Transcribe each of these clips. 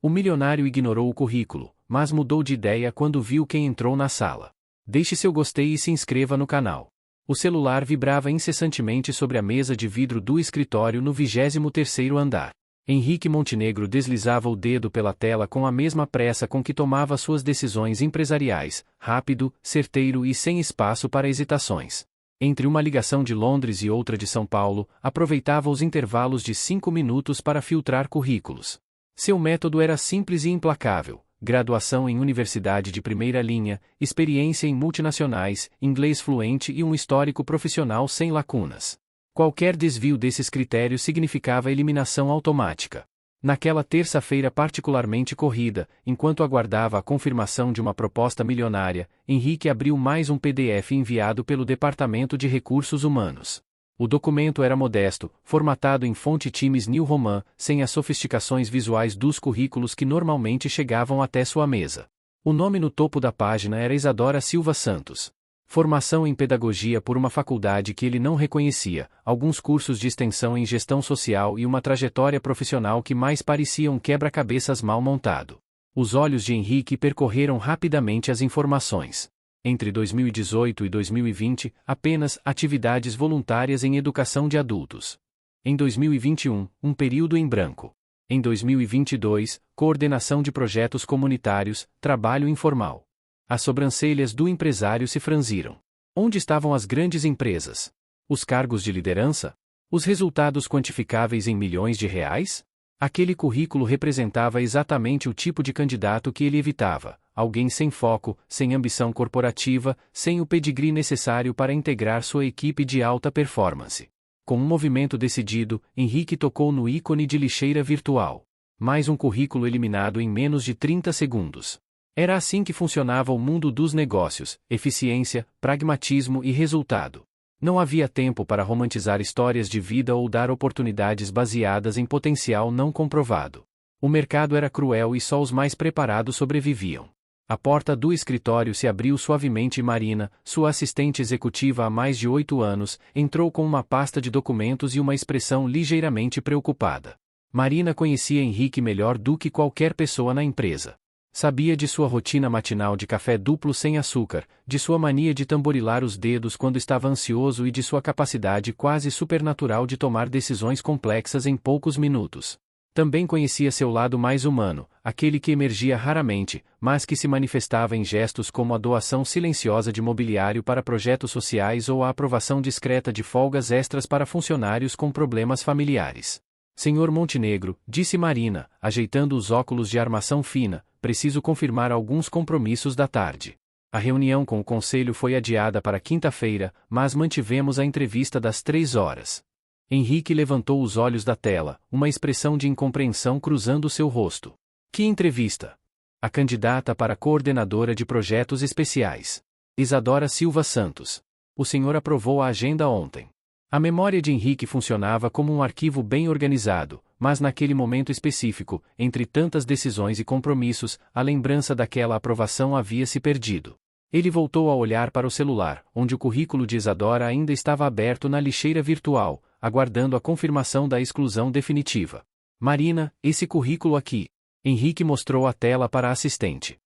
O milionário ignorou o currículo, mas mudou de ideia quando viu quem entrou na sala. Deixe seu gostei e se inscreva no canal. O celular vibrava incessantemente sobre a mesa de vidro do escritório no 23º andar. Henrique Montenegro deslizava o dedo pela tela com a mesma pressa com que tomava suas decisões empresariais, rápido, certeiro e sem espaço para hesitações. Entre uma ligação de Londres e outra de São Paulo, aproveitava os intervalos de 5 minutos para filtrar currículos. Seu método era simples e implacável: graduação em universidade de primeira linha, experiência em multinacionais, inglês fluente e um histórico profissional sem lacunas. Qualquer desvio desses critérios significava eliminação automática. Naquela terça-feira particularmente corrida, enquanto aguardava a confirmação de uma proposta milionária, Henrique abriu mais um PDF enviado pelo Departamento de Recursos Humanos. O documento era modesto, formatado em fonte Times New Roman, sem as sofisticações visuais dos currículos que normalmente chegavam até sua mesa. O nome no topo da página era Isadora Silva Santos. Formação em pedagogia por uma faculdade que ele não reconhecia, alguns cursos de extensão em gestão social e uma trajetória profissional que mais parecia um quebra-cabeças mal montado. Os olhos de Henrique percorreram rapidamente as informações. Entre 2018 e 2020, apenas atividades voluntárias em educação de adultos. Em 2021, um período em branco. Em 2022, coordenação de projetos comunitários, trabalho informal. As sobrancelhas do empresário se franziram. Onde estavam as grandes empresas? Os cargos de liderança? Os resultados quantificáveis em milhões de reais? Aquele currículo representava exatamente o tipo de candidato que ele evitava: alguém sem foco, sem ambição corporativa, sem o pedigree necessário para integrar sua equipe de alta performance. Com um movimento decidido, Henrique tocou no ícone de lixeira virtual. Mais um currículo eliminado em menos de 30 segundos. Era assim que funcionava o mundo dos negócios: eficiência, pragmatismo e resultado. Não havia tempo para romantizar histórias de vida ou dar oportunidades baseadas em potencial não comprovado. O mercado era cruel e só os mais preparados sobreviviam. A porta do escritório se abriu suavemente e Marina, sua assistente executiva há mais de 8 anos, entrou com uma pasta de documentos e uma expressão ligeiramente preocupada. Marina conhecia Henrique melhor do que qualquer pessoa na empresa. Sabia de sua rotina matinal de café duplo sem açúcar, de sua mania de tamborilar os dedos quando estava ansioso e de sua capacidade quase supernatural de tomar decisões complexas em poucos minutos. Também conhecia seu lado mais humano, aquele que emergia raramente, mas que se manifestava em gestos como a doação silenciosa de mobiliário para projetos sociais ou a aprovação discreta de folgas extras para funcionários com problemas familiares. Senhor Montenegro, disse Marina, ajeitando os óculos de armação fina, preciso confirmar alguns compromissos da tarde. A reunião com o conselho foi adiada para quinta-feira, mas mantivemos a entrevista das 3 horas. Henrique levantou os olhos da tela, uma expressão de incompreensão cruzando seu rosto. Que entrevista? A candidata para coordenadora de projetos especiais. Isadora Silva Santos. O senhor aprovou a agenda ontem. A memória de Henrique funcionava como um arquivo bem organizado, mas naquele momento específico, entre tantas decisões e compromissos, a lembrança daquela aprovação havia se perdido. Ele voltou a olhar para o celular, onde o currículo de Isadora ainda estava aberto na lixeira virtual, aguardando a confirmação da exclusão definitiva. Marina, esse currículo aqui. Henrique mostrou a tela para a assistente.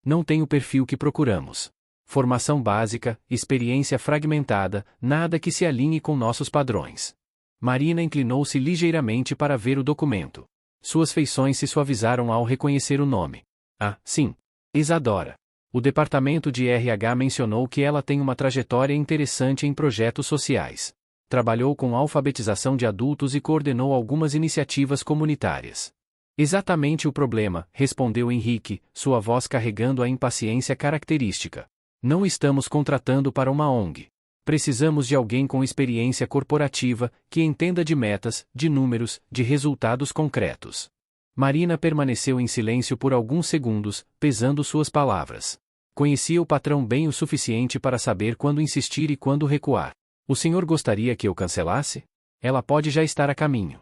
Não tem o perfil que procuramos. Formação básica, experiência fragmentada, nada que se alinhe com nossos padrões. Marina inclinou-se ligeiramente para ver o documento. Suas feições se suavizaram ao reconhecer o nome. Ah, sim. Isadora. O departamento de RH mencionou que ela tem uma trajetória interessante em projetos sociais. Trabalhou com alfabetização de adultos e coordenou algumas iniciativas comunitárias. Exatamente o problema, respondeu Henrique, sua voz carregando a impaciência característica. Não estamos contratando para uma ONG. Precisamos de alguém com experiência corporativa, que entenda de metas, de números, de resultados concretos. Marina permaneceu em silêncio por alguns segundos, pesando suas palavras. Conhecia o patrão bem o suficiente para saber quando insistir e quando recuar. O senhor gostaria que eu cancelasse? Ela pode já estar a caminho.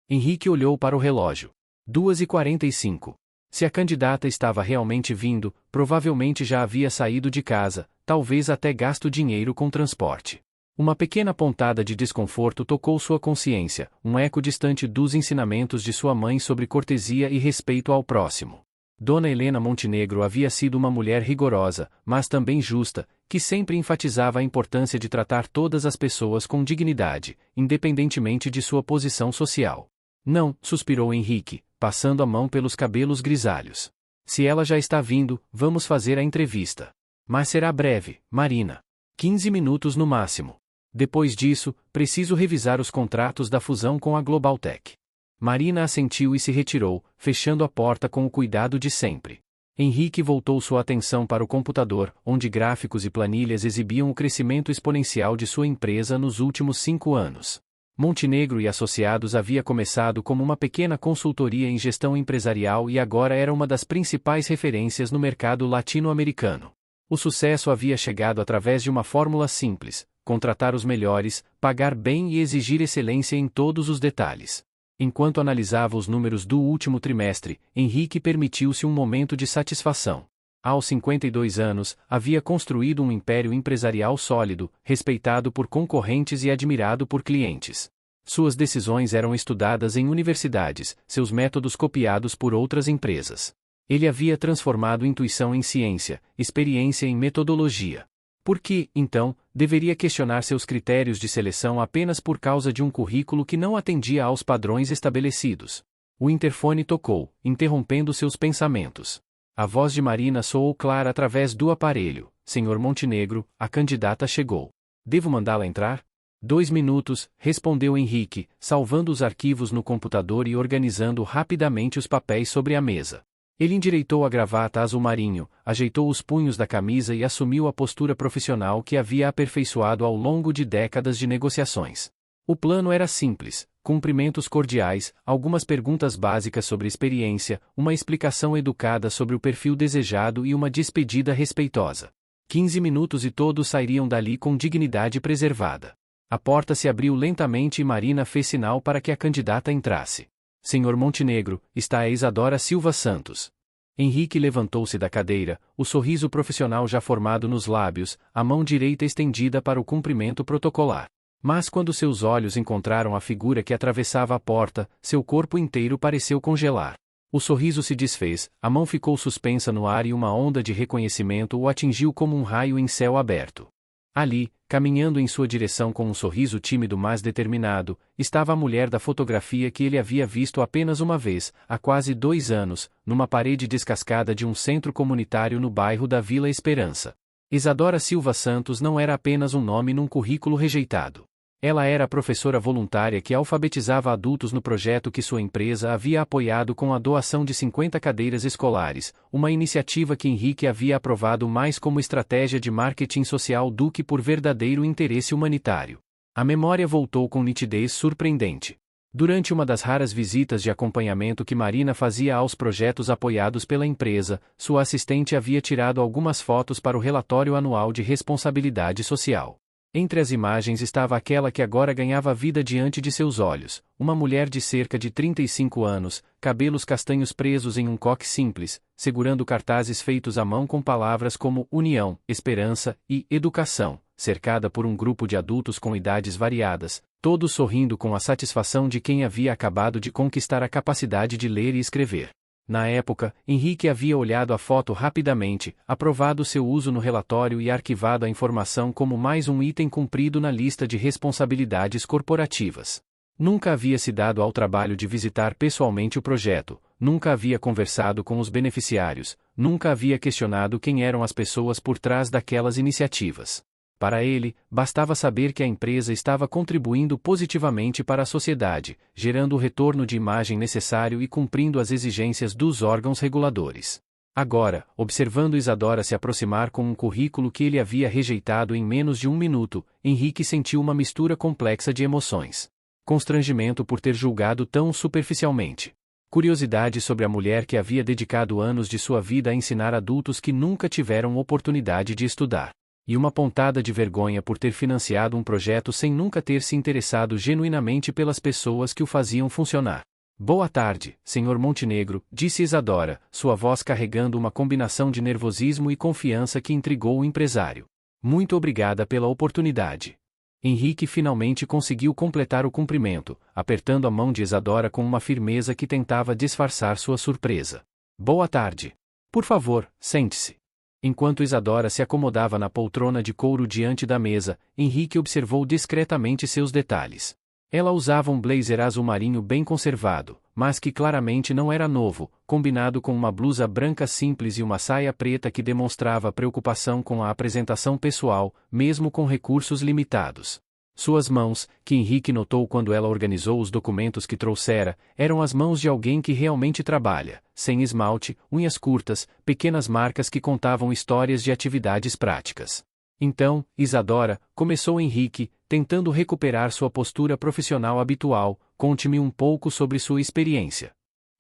Henrique olhou para o relógio. 2h45. Se a candidata estava realmente vindo, provavelmente já havia saído de casa, talvez até gasto dinheiro com transporte. Uma pequena pontada de desconforto tocou sua consciência, um eco distante dos ensinamentos de sua mãe sobre cortesia e respeito ao próximo. Dona Helena Montenegro havia sido uma mulher rigorosa, mas também justa, que sempre enfatizava a importância de tratar todas as pessoas com dignidade, independentemente de sua posição social. Não, suspirou Henrique, passando a mão pelos cabelos grisalhos. Se ela já está vindo, vamos fazer a entrevista. Mas será breve, Marina. 15 minutos no máximo. Depois disso, preciso revisar os contratos da fusão com a Globaltech. Marina assentiu e se retirou, fechando a porta com o cuidado de sempre. Henrique voltou sua atenção para o computador, onde gráficos e planilhas exibiam o crescimento exponencial de sua empresa nos últimos 5 anos. Montenegro e Associados havia começado como uma pequena consultoria em gestão empresarial e agora era uma das principais referências no mercado latino-americano. O sucesso havia chegado através de uma fórmula simples: contratar os melhores, pagar bem e exigir excelência em todos os detalhes. Enquanto analisava os números do último trimestre, Henrique permitiu-se um momento de satisfação. Aos 52 anos, havia construído um império empresarial sólido, respeitado por concorrentes e admirado por clientes. Suas decisões eram estudadas em universidades, seus métodos copiados por outras empresas. Ele havia transformado intuição em ciência, experiência em metodologia. Por que, então, deveria questionar seus critérios de seleção apenas por causa de um currículo que não atendia aos padrões estabelecidos? O interfone tocou, interrompendo seus pensamentos. A voz de Marina soou clara através do aparelho. Senhor Montenegro, a candidata chegou. Devo mandá-la entrar? 2 minutos, respondeu Henrique, salvando os arquivos no computador e organizando rapidamente os papéis sobre a mesa. Ele endireitou a gravata azul marinho, ajeitou os punhos da camisa e assumiu a postura profissional que havia aperfeiçoado ao longo de décadas de negociações. O plano era simples: cumprimentos cordiais, algumas perguntas básicas sobre experiência, uma explicação educada sobre o perfil desejado e uma despedida respeitosa. 15 minutos e todos sairiam dali com dignidade preservada. A porta se abriu lentamente e Marina fez sinal para que a candidata entrasse. Senhor Montenegro, está a Isadora Silva Santos. Henrique levantou-se da cadeira, o sorriso profissional já formado nos lábios, a mão direita estendida para o cumprimento protocolar. Mas quando seus olhos encontraram a figura que atravessava a porta, seu corpo inteiro pareceu congelar. O sorriso se desfez, a mão ficou suspensa no ar e uma onda de reconhecimento o atingiu como um raio em céu aberto. Ali, caminhando em sua direção com um sorriso tímido mas determinado, estava a mulher da fotografia que ele havia visto apenas uma vez, há quase 2 anos, numa parede descascada de um centro comunitário no bairro da Vila Esperança. Isadora Silva Santos não era apenas um nome num currículo rejeitado. Ela era a professora voluntária que alfabetizava adultos no projeto que sua empresa havia apoiado com a doação de 50 cadeiras escolares, uma iniciativa que Henrique havia aprovado mais como estratégia de marketing social do que por verdadeiro interesse humanitário. A memória voltou com nitidez surpreendente. Durante uma das raras visitas de acompanhamento que Marina fazia aos projetos apoiados pela empresa, sua assistente havia tirado algumas fotos para o relatório anual de responsabilidade social. Entre as imagens estava aquela que agora ganhava vida diante de seus olhos, uma mulher de cerca de 35 anos, cabelos castanhos presos em um coque simples, segurando cartazes feitos à mão com palavras como união, esperança e educação, cercada por um grupo de adultos com idades variadas, todos sorrindo com a satisfação de quem havia acabado de conquistar a capacidade de ler e escrever. Na época, Henrique havia olhado a foto rapidamente, aprovado seu uso no relatório e arquivado a informação como mais um item cumprido na lista de responsabilidades corporativas. Nunca havia se dado ao trabalho de visitar pessoalmente o projeto, nunca havia conversado com os beneficiários, nunca havia questionado quem eram as pessoas por trás daquelas iniciativas. Para ele, bastava saber que a empresa estava contribuindo positivamente para a sociedade, gerando o retorno de imagem necessário e cumprindo as exigências dos órgãos reguladores. Agora, observando Isadora se aproximar com um currículo que ele havia rejeitado em menos de 1 minuto, Henrique sentiu uma mistura complexa de emoções. Constrangimento por ter julgado tão superficialmente. Curiosidade sobre a mulher que havia dedicado anos de sua vida a ensinar adultos que nunca tiveram oportunidade de estudar. E uma pontada de vergonha por ter financiado um projeto sem nunca ter se interessado genuinamente pelas pessoas que o faziam funcionar. Boa tarde, Sr. Montenegro, disse Isadora, sua voz carregando uma combinação de nervosismo e confiança que intrigou o empresário. Muito obrigada pela oportunidade. Henrique finalmente conseguiu completar o cumprimento, apertando a mão de Isadora com uma firmeza que tentava disfarçar sua surpresa. Boa tarde. Por favor, sente-se. Enquanto Isadora se acomodava na poltrona de couro diante da mesa, Henrique observou discretamente seus detalhes. Ela usava um blazer azul marinho bem conservado, mas que claramente não era novo, combinado com uma blusa branca simples e uma saia preta que demonstrava preocupação com a apresentação pessoal, mesmo com recursos limitados. Suas mãos, que Henrique notou quando ela organizou os documentos que trouxera, eram as mãos de alguém que realmente trabalha, sem esmalte, unhas curtas, pequenas marcas que contavam histórias de atividades práticas. Então, Isadora, começou Henrique, tentando recuperar sua postura profissional habitual, conte-me um pouco sobre sua experiência.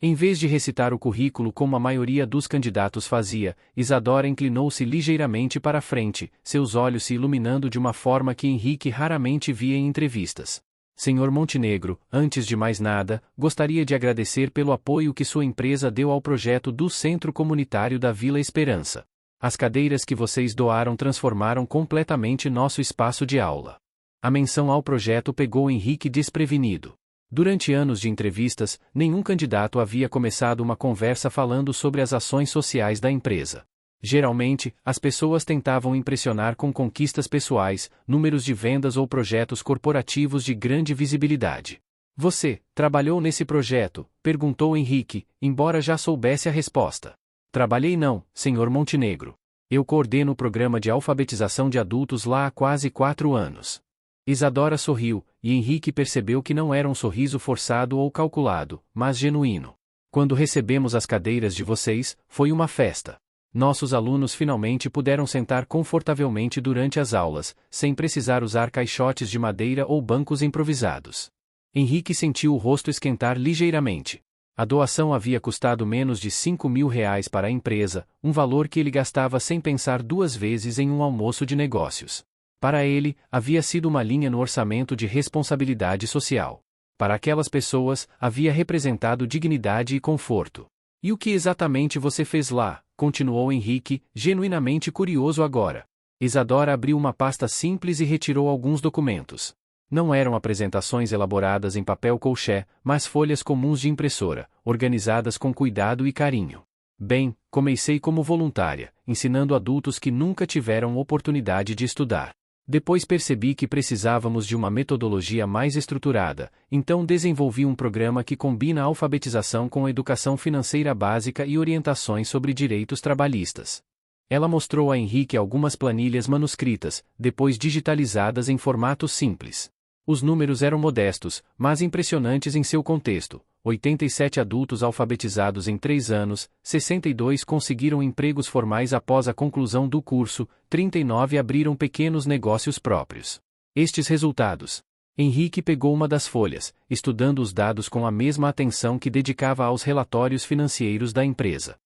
Em vez de recitar o currículo como a maioria dos candidatos fazia, Isadora inclinou-se ligeiramente para a frente, seus olhos se iluminando de uma forma que Henrique raramente via em entrevistas. Senhor Montenegro, antes de mais nada, gostaria de agradecer pelo apoio que sua empresa deu ao projeto do Centro Comunitário da Vila Esperança. As cadeiras que vocês doaram transformaram completamente nosso espaço de aula. A menção ao projeto pegou Henrique desprevenido. Durante anos de entrevistas, nenhum candidato havia começado uma conversa falando sobre as ações sociais da empresa. Geralmente, as pessoas tentavam impressionar com conquistas pessoais, números de vendas ou projetos corporativos de grande visibilidade. Você trabalhou nesse projeto? Perguntou Henrique, embora já soubesse a resposta. Trabalhei não, senhor Montenegro. Eu coordeno o programa de alfabetização de adultos lá há quase 4 anos. Isadora sorriu, e Henrique percebeu que não era um sorriso forçado ou calculado, mas genuíno. Quando recebemos as cadeiras de vocês, foi uma festa. Nossos alunos finalmente puderam sentar confortavelmente durante as aulas, sem precisar usar caixotes de madeira ou bancos improvisados. Henrique sentiu o rosto esquentar ligeiramente. A doação havia custado menos de R$ 5.000 para a empresa, um valor que ele gastava sem pensar 2 vezes em um almoço de negócios. Para ele, havia sido uma linha no orçamento de responsabilidade social. Para aquelas pessoas, havia representado dignidade e conforto. E o que exatamente você fez lá? Continuou Henrique, genuinamente curioso agora. Isadora abriu uma pasta simples e retirou alguns documentos. Não eram apresentações elaboradas em papel colché, mas folhas comuns de impressora, organizadas com cuidado e carinho. Bem, comecei como voluntária, ensinando adultos que nunca tiveram oportunidade de estudar. Depois percebi que precisávamos de uma metodologia mais estruturada, então desenvolvi um programa que combina a alfabetização com a educação financeira básica e orientações sobre direitos trabalhistas. Ela mostrou a Henrique algumas planilhas manuscritas, depois digitalizadas em formato simples. Os números eram modestos, mas impressionantes em seu contexto. 87 adultos alfabetizados em 3 anos, 62 conseguiram empregos formais após a conclusão do curso, 39 abriram pequenos negócios próprios. Estes resultados. Henrique pegou uma das folhas, estudando os dados com a mesma atenção que dedicava aos relatórios financeiros da empresa.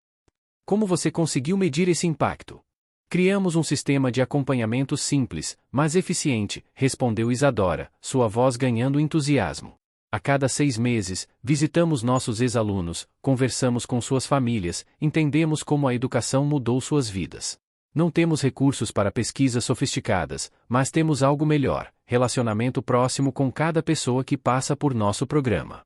Como você conseguiu medir esse impacto? Criamos um sistema de acompanhamento simples, mas eficiente, respondeu Isadora, sua voz ganhando entusiasmo. A cada 6 meses, visitamos nossos ex-alunos, conversamos com suas famílias, entendemos como a educação mudou suas vidas. Não temos recursos para pesquisas sofisticadas, mas temos algo melhor, relacionamento próximo com cada pessoa que passa por nosso programa.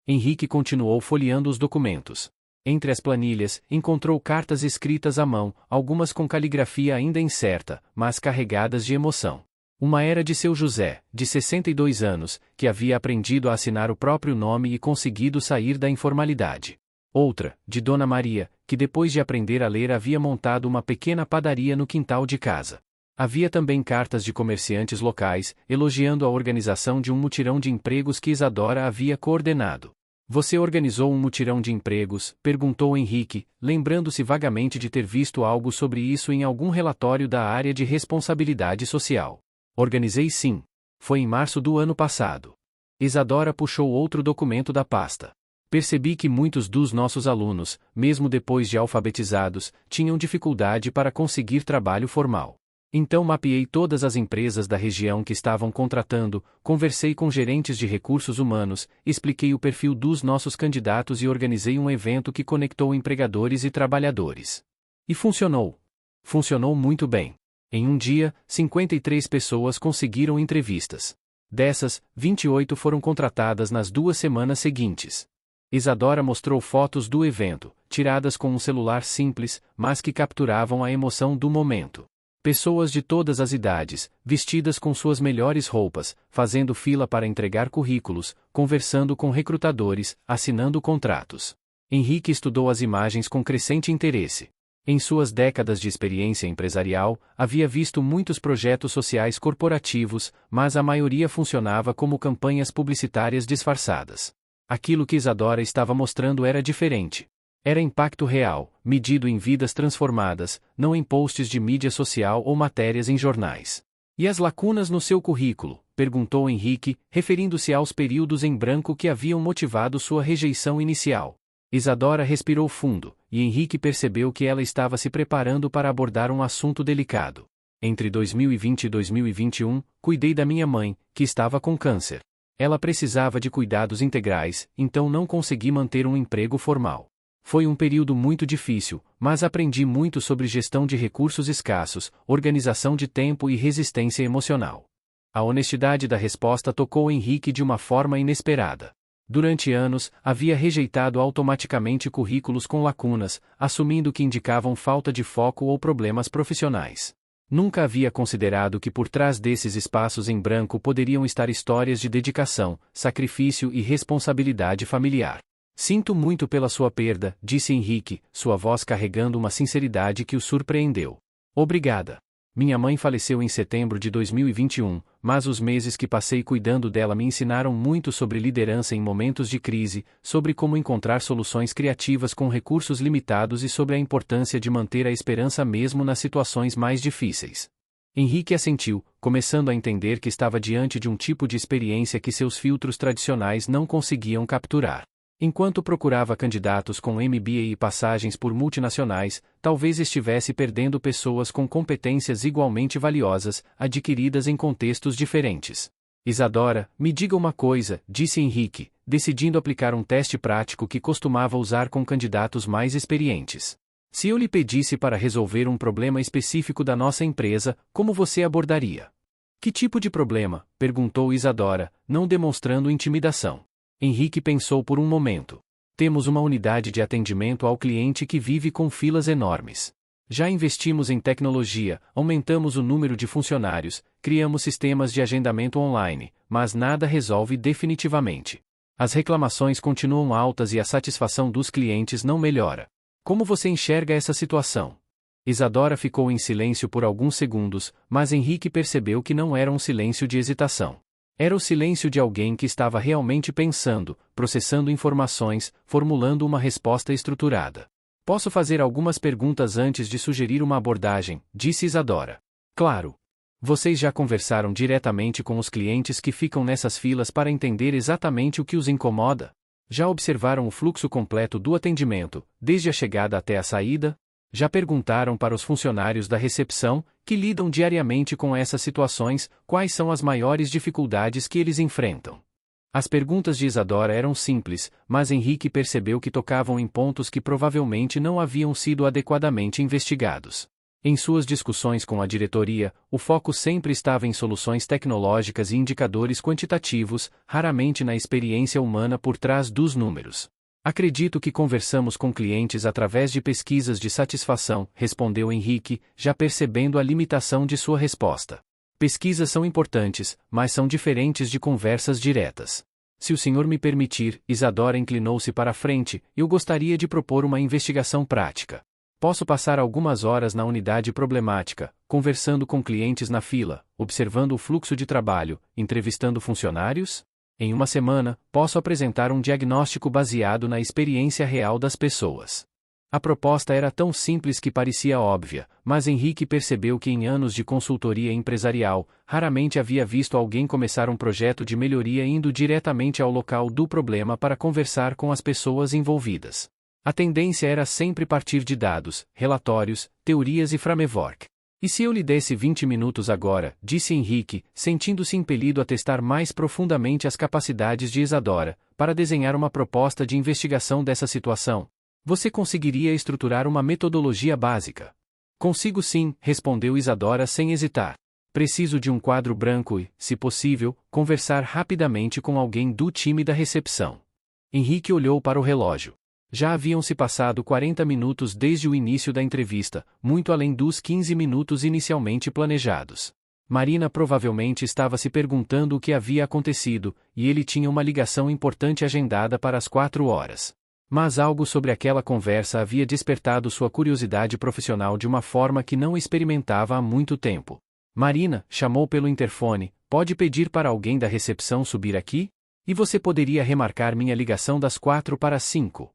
Henrique continuou folheando os documentos. Entre as planilhas, encontrou cartas escritas à mão, algumas com caligrafia ainda incerta, mas carregadas de emoção. Uma era de seu José, de 62 anos, que havia aprendido a assinar o próprio nome e conseguido sair da informalidade. Outra, de Dona Maria, que depois de aprender a ler havia montado uma pequena padaria no quintal de casa. Havia também cartas de comerciantes locais, elogiando a organização de um mutirão de empregos que Isadora havia coordenado. Você organizou um mutirão de empregos? Perguntou Henrique, lembrando-se vagamente de ter visto algo sobre isso em algum relatório da área de responsabilidade social. Organizei sim. Foi em março do ano passado. Isadora puxou outro documento da pasta. Percebi que muitos dos nossos alunos, mesmo depois de alfabetizados, tinham dificuldade para conseguir trabalho formal. Então mapeei todas as empresas da região que estavam contratando, conversei com gerentes de recursos humanos, expliquei o perfil dos nossos candidatos e organizei um evento que conectou empregadores e trabalhadores. E funcionou. Funcionou muito bem. Em um dia, 53 pessoas conseguiram entrevistas. Dessas, 28 foram contratadas nas 2 semanas seguintes. Isadora mostrou fotos do evento, tiradas com um celular simples, mas que capturavam a emoção do momento. Pessoas de todas as idades, vestidas com suas melhores roupas, fazendo fila para entregar currículos, conversando com recrutadores, assinando contratos. Henrique estudou as imagens com crescente interesse. Em suas décadas de experiência empresarial, havia visto muitos projetos sociais corporativos, mas a maioria funcionava como campanhas publicitárias disfarçadas. Aquilo que Isadora estava mostrando era diferente. Era impacto real, medido em vidas transformadas, não em posts de mídia social ou matérias em jornais. E as lacunas no seu currículo? Perguntou Henrique, referindo-se aos períodos em branco que haviam motivado sua rejeição inicial. Isadora respirou fundo, e Henrique percebeu que ela estava se preparando para abordar um assunto delicado. Entre 2020 e 2021, cuidei da minha mãe, que estava com câncer. Ela precisava de cuidados integrais, então não consegui manter um emprego formal. Foi um período muito difícil, mas aprendi muito sobre gestão de recursos escassos, organização de tempo e resistência emocional. A honestidade da resposta tocou Henrique de uma forma inesperada. Durante anos, havia rejeitado automaticamente currículos com lacunas, assumindo que indicavam falta de foco ou problemas profissionais. Nunca havia considerado que por trás desses espaços em branco poderiam estar histórias de dedicação, sacrifício e responsabilidade familiar. Sinto muito pela sua perda, disse Henrique, sua voz carregando uma sinceridade que o surpreendeu. Obrigada. Minha mãe faleceu em setembro de 2021, mas os meses que passei cuidando dela me ensinaram muito sobre liderança em momentos de crise, sobre como encontrar soluções criativas com recursos limitados e sobre a importância de manter a esperança mesmo nas situações mais difíceis. Henrique assentiu, começando a entender que estava diante de um tipo de experiência que seus filtros tradicionais não conseguiam capturar. Enquanto procurava candidatos com MBA e passagens por multinacionais, talvez estivesse perdendo pessoas com competências igualmente valiosas, adquiridas em contextos diferentes. Isadora, me diga uma coisa, disse Henrique, decidindo aplicar um teste prático que costumava usar com candidatos mais experientes. Se eu lhe pedisse para resolver um problema específico da nossa empresa, como você abordaria? Que tipo de problema? Perguntou Isadora, não demonstrando intimidação. Henrique pensou por um momento. Temos uma unidade de atendimento ao cliente que vive com filas enormes. Já investimos em tecnologia, aumentamos o número de funcionários, criamos sistemas de agendamento online, mas nada resolve definitivamente. As reclamações continuam altas e a satisfação dos clientes não melhora. Como você enxerga essa situação? Isadora ficou em silêncio por alguns segundos, mas Henrique percebeu que não era um silêncio de hesitação. Era o silêncio de alguém que estava realmente pensando, processando informações, formulando uma resposta estruturada. Posso fazer algumas perguntas antes de sugerir uma abordagem, disse Isadora. Claro. Vocês já conversaram diretamente com os clientes que ficam nessas filas para entender exatamente o que os incomoda? Já observaram o fluxo completo do atendimento, desde a chegada até a saída? Já perguntaram para os funcionários da recepção, que lidam diariamente com essas situações, quais são as maiores dificuldades que eles enfrentam? As perguntas de Isadora eram simples, mas Henrique percebeu que tocavam em pontos que provavelmente não haviam sido adequadamente investigados. Em suas discussões com a diretoria, o foco sempre estava em soluções tecnológicas e indicadores quantitativos, raramente na experiência humana por trás dos números. Acredito que conversamos com clientes através de pesquisas de satisfação, respondeu Henrique, já percebendo a limitação de sua resposta. Pesquisas são importantes, mas são diferentes de conversas diretas. Se o senhor me permitir, Isadora inclinou-se para a frente, eu gostaria de propor uma investigação prática. Posso passar algumas horas na unidade problemática, conversando com clientes na fila, observando o fluxo de trabalho, entrevistando funcionários? Em uma semana, posso apresentar um diagnóstico baseado na experiência real das pessoas. A proposta era tão simples que parecia óbvia, mas Henrique percebeu que em anos de consultoria empresarial, raramente havia visto alguém começar um projeto de melhoria indo diretamente ao local do problema para conversar com as pessoas envolvidas. A tendência era sempre partir de dados, relatórios, teorias e framework. E se eu lhe desse 20 minutos agora, disse Henrique, sentindo-se impelido a testar mais profundamente as capacidades de Isadora, para desenhar uma proposta de investigação dessa situação? Você conseguiria estruturar uma metodologia básica. Consigo sim, respondeu Isadora sem hesitar. Preciso de um quadro branco e, se possível, conversar rapidamente com alguém do time da recepção. Henrique olhou para o relógio. Já haviam se passado 40 minutos desde o início da entrevista, muito além dos 15 minutos inicialmente planejados. Marina provavelmente estava se perguntando o que havia acontecido, e ele tinha uma ligação importante agendada para as 4 horas. Mas algo sobre aquela conversa havia despertado sua curiosidade profissional de uma forma que não experimentava há muito tempo. Marina, chamou pelo interfone, pode pedir para alguém da recepção subir aqui? E você poderia remarcar minha ligação das 4 para as 5.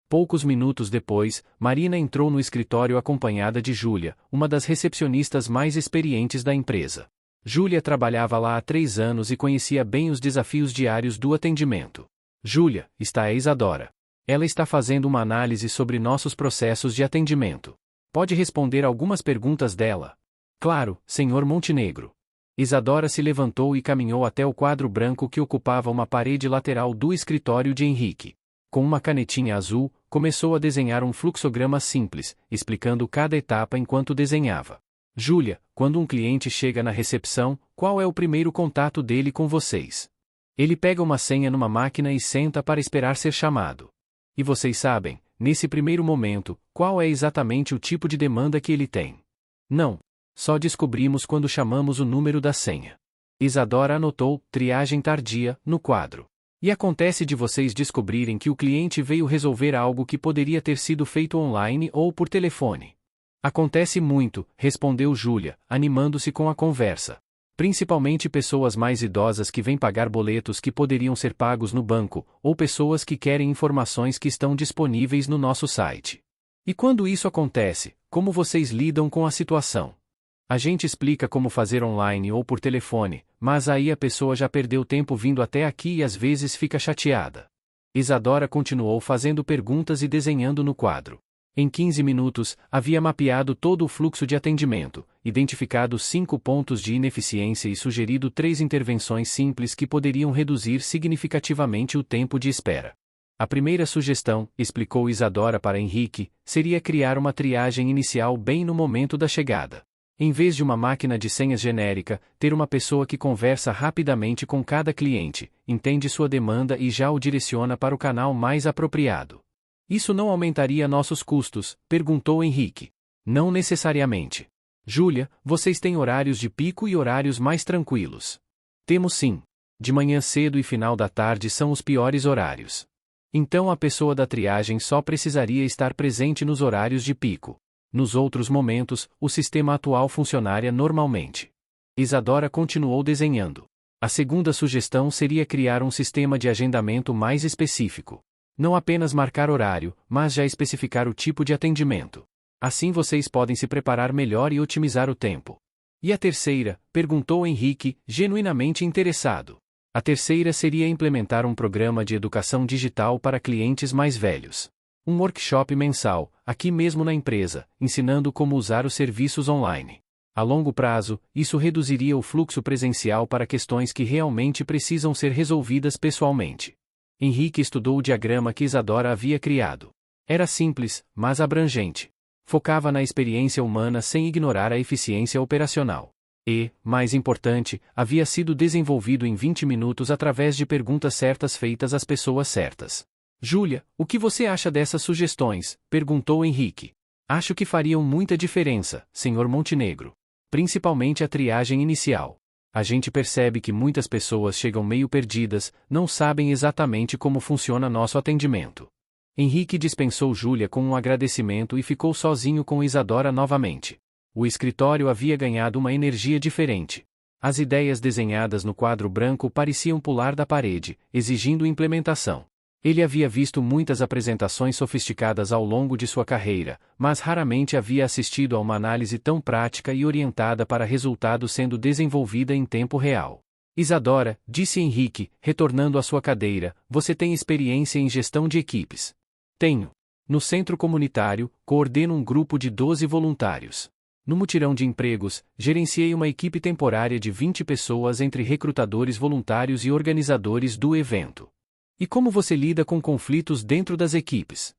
Poucos minutos depois, Marina entrou no escritório acompanhada de Júlia, uma das recepcionistas mais experientes da empresa. Júlia trabalhava lá há 3 anos e conhecia bem os desafios diários do atendimento. Júlia, está a Isadora. Ela está fazendo uma análise sobre nossos processos de atendimento. Pode responder algumas perguntas dela? Claro, Sr. Montenegro. Isadora se levantou e caminhou até o quadro branco que ocupava uma parede lateral do escritório de Henrique. Com uma canetinha azul, começou a desenhar um fluxograma simples, explicando cada etapa enquanto desenhava. Júlia, quando um cliente chega na recepção, qual é o primeiro contato dele com vocês? Ele pega uma senha numa máquina e senta para esperar ser chamado. E vocês sabem, nesse primeiro momento, qual é exatamente o tipo de demanda que ele tem? Não. Só descobrimos quando chamamos o número da senha. Isadora anotou, triagem tardia, no quadro. E acontece de vocês descobrirem que o cliente veio resolver algo que poderia ter sido feito online ou por telefone. Acontece muito, respondeu Júlia, animando-se com a conversa. Principalmente pessoas mais idosas que vêm pagar boletos que poderiam ser pagos no banco, ou pessoas que querem informações que estão disponíveis no nosso site. E quando isso acontece, como vocês lidam com a situação? A gente explica como fazer online ou por telefone, mas aí a pessoa já perdeu tempo vindo até aqui e às vezes fica chateada. Isadora continuou fazendo perguntas e desenhando no quadro. Em 15 minutos, havia mapeado todo o fluxo de atendimento, identificado 5 pontos de ineficiência e sugerido 3 intervenções simples que poderiam reduzir significativamente o tempo de espera. A primeira sugestão, explicou Isadora para Henrique, seria criar uma triagem inicial bem no momento da chegada. Em vez de uma máquina de senhas genérica, ter uma pessoa que conversa rapidamente com cada cliente, entende sua demanda e já o direciona para o canal mais apropriado. Isso não aumentaria nossos custos? Perguntou Henrique. Não necessariamente. Júlia, vocês têm horários de pico e horários mais tranquilos. Temos sim. De manhã cedo e final da tarde são os piores horários. Então a pessoa da triagem só precisaria estar presente nos horários de pico. Nos outros momentos, o sistema atual funcionaria normalmente. Isadora continuou desenhando. A segunda sugestão seria criar um sistema de agendamento mais específico. Não apenas marcar horário, mas já especificar o tipo de atendimento. Assim vocês podem se preparar melhor e otimizar o tempo. E a terceira? Perguntou Henrique, genuinamente interessado. A terceira seria implementar um programa de educação digital para clientes mais velhos. Um workshop mensal, aqui mesmo na empresa, ensinando como usar os serviços online. A longo prazo, isso reduziria o fluxo presencial para questões que realmente precisam ser resolvidas pessoalmente. Henrique estudou o diagrama que Isadora havia criado. Era simples, mas abrangente. Focava na experiência humana sem ignorar a eficiência operacional. E, mais importante, havia sido desenvolvido em 20 minutos através de perguntas certas feitas às pessoas certas. Júlia, o que você acha dessas sugestões? Perguntou Henrique. Acho que fariam muita diferença, Sr. Montenegro. Principalmente a triagem inicial. A gente percebe que muitas pessoas chegam meio perdidas, não sabem exatamente como funciona nosso atendimento. Henrique dispensou Júlia com um agradecimento e ficou sozinho com Isadora novamente. O escritório havia ganhado uma energia diferente. As ideias desenhadas no quadro branco pareciam pular da parede, exigindo implementação. Ele havia visto muitas apresentações sofisticadas ao longo de sua carreira, mas raramente havia assistido a uma análise tão prática e orientada para resultado sendo desenvolvida em tempo real. Isadora, disse Henrique, retornando à sua cadeira, você tem experiência em gestão de equipes? Tenho. No centro comunitário, coordeno um grupo de 12 voluntários. No mutirão de empregos, gerenciei uma equipe temporária de 20 pessoas entre recrutadores voluntários e organizadores do evento. E como você lida com conflitos dentro das equipes?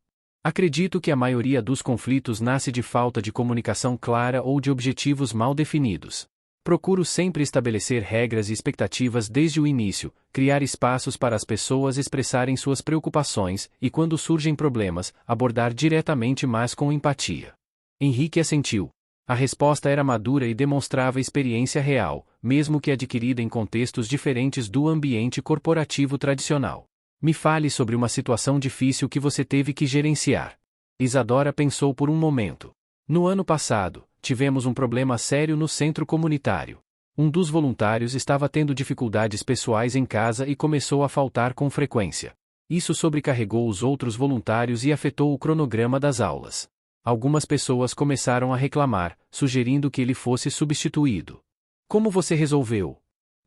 Acredito que a maioria dos conflitos nasce de falta de comunicação clara ou de objetivos mal definidos. Procuro sempre estabelecer regras e expectativas desde o início, criar espaços para as pessoas expressarem suas preocupações e, quando surgem problemas, abordar diretamente, mas com empatia. Henrique assentiu. A resposta era madura e demonstrava experiência real, mesmo que adquirida em contextos diferentes do ambiente corporativo tradicional. Me fale sobre uma situação difícil que você teve que gerenciar. Isadora pensou por um momento. No ano passado, tivemos um problema sério no centro comunitário. Um dos voluntários estava tendo dificuldades pessoais em casa e começou a faltar com frequência. Isso sobrecarregou os outros voluntários e afetou o cronograma das aulas. Algumas pessoas começaram a reclamar, sugerindo que ele fosse substituído. Como você resolveu?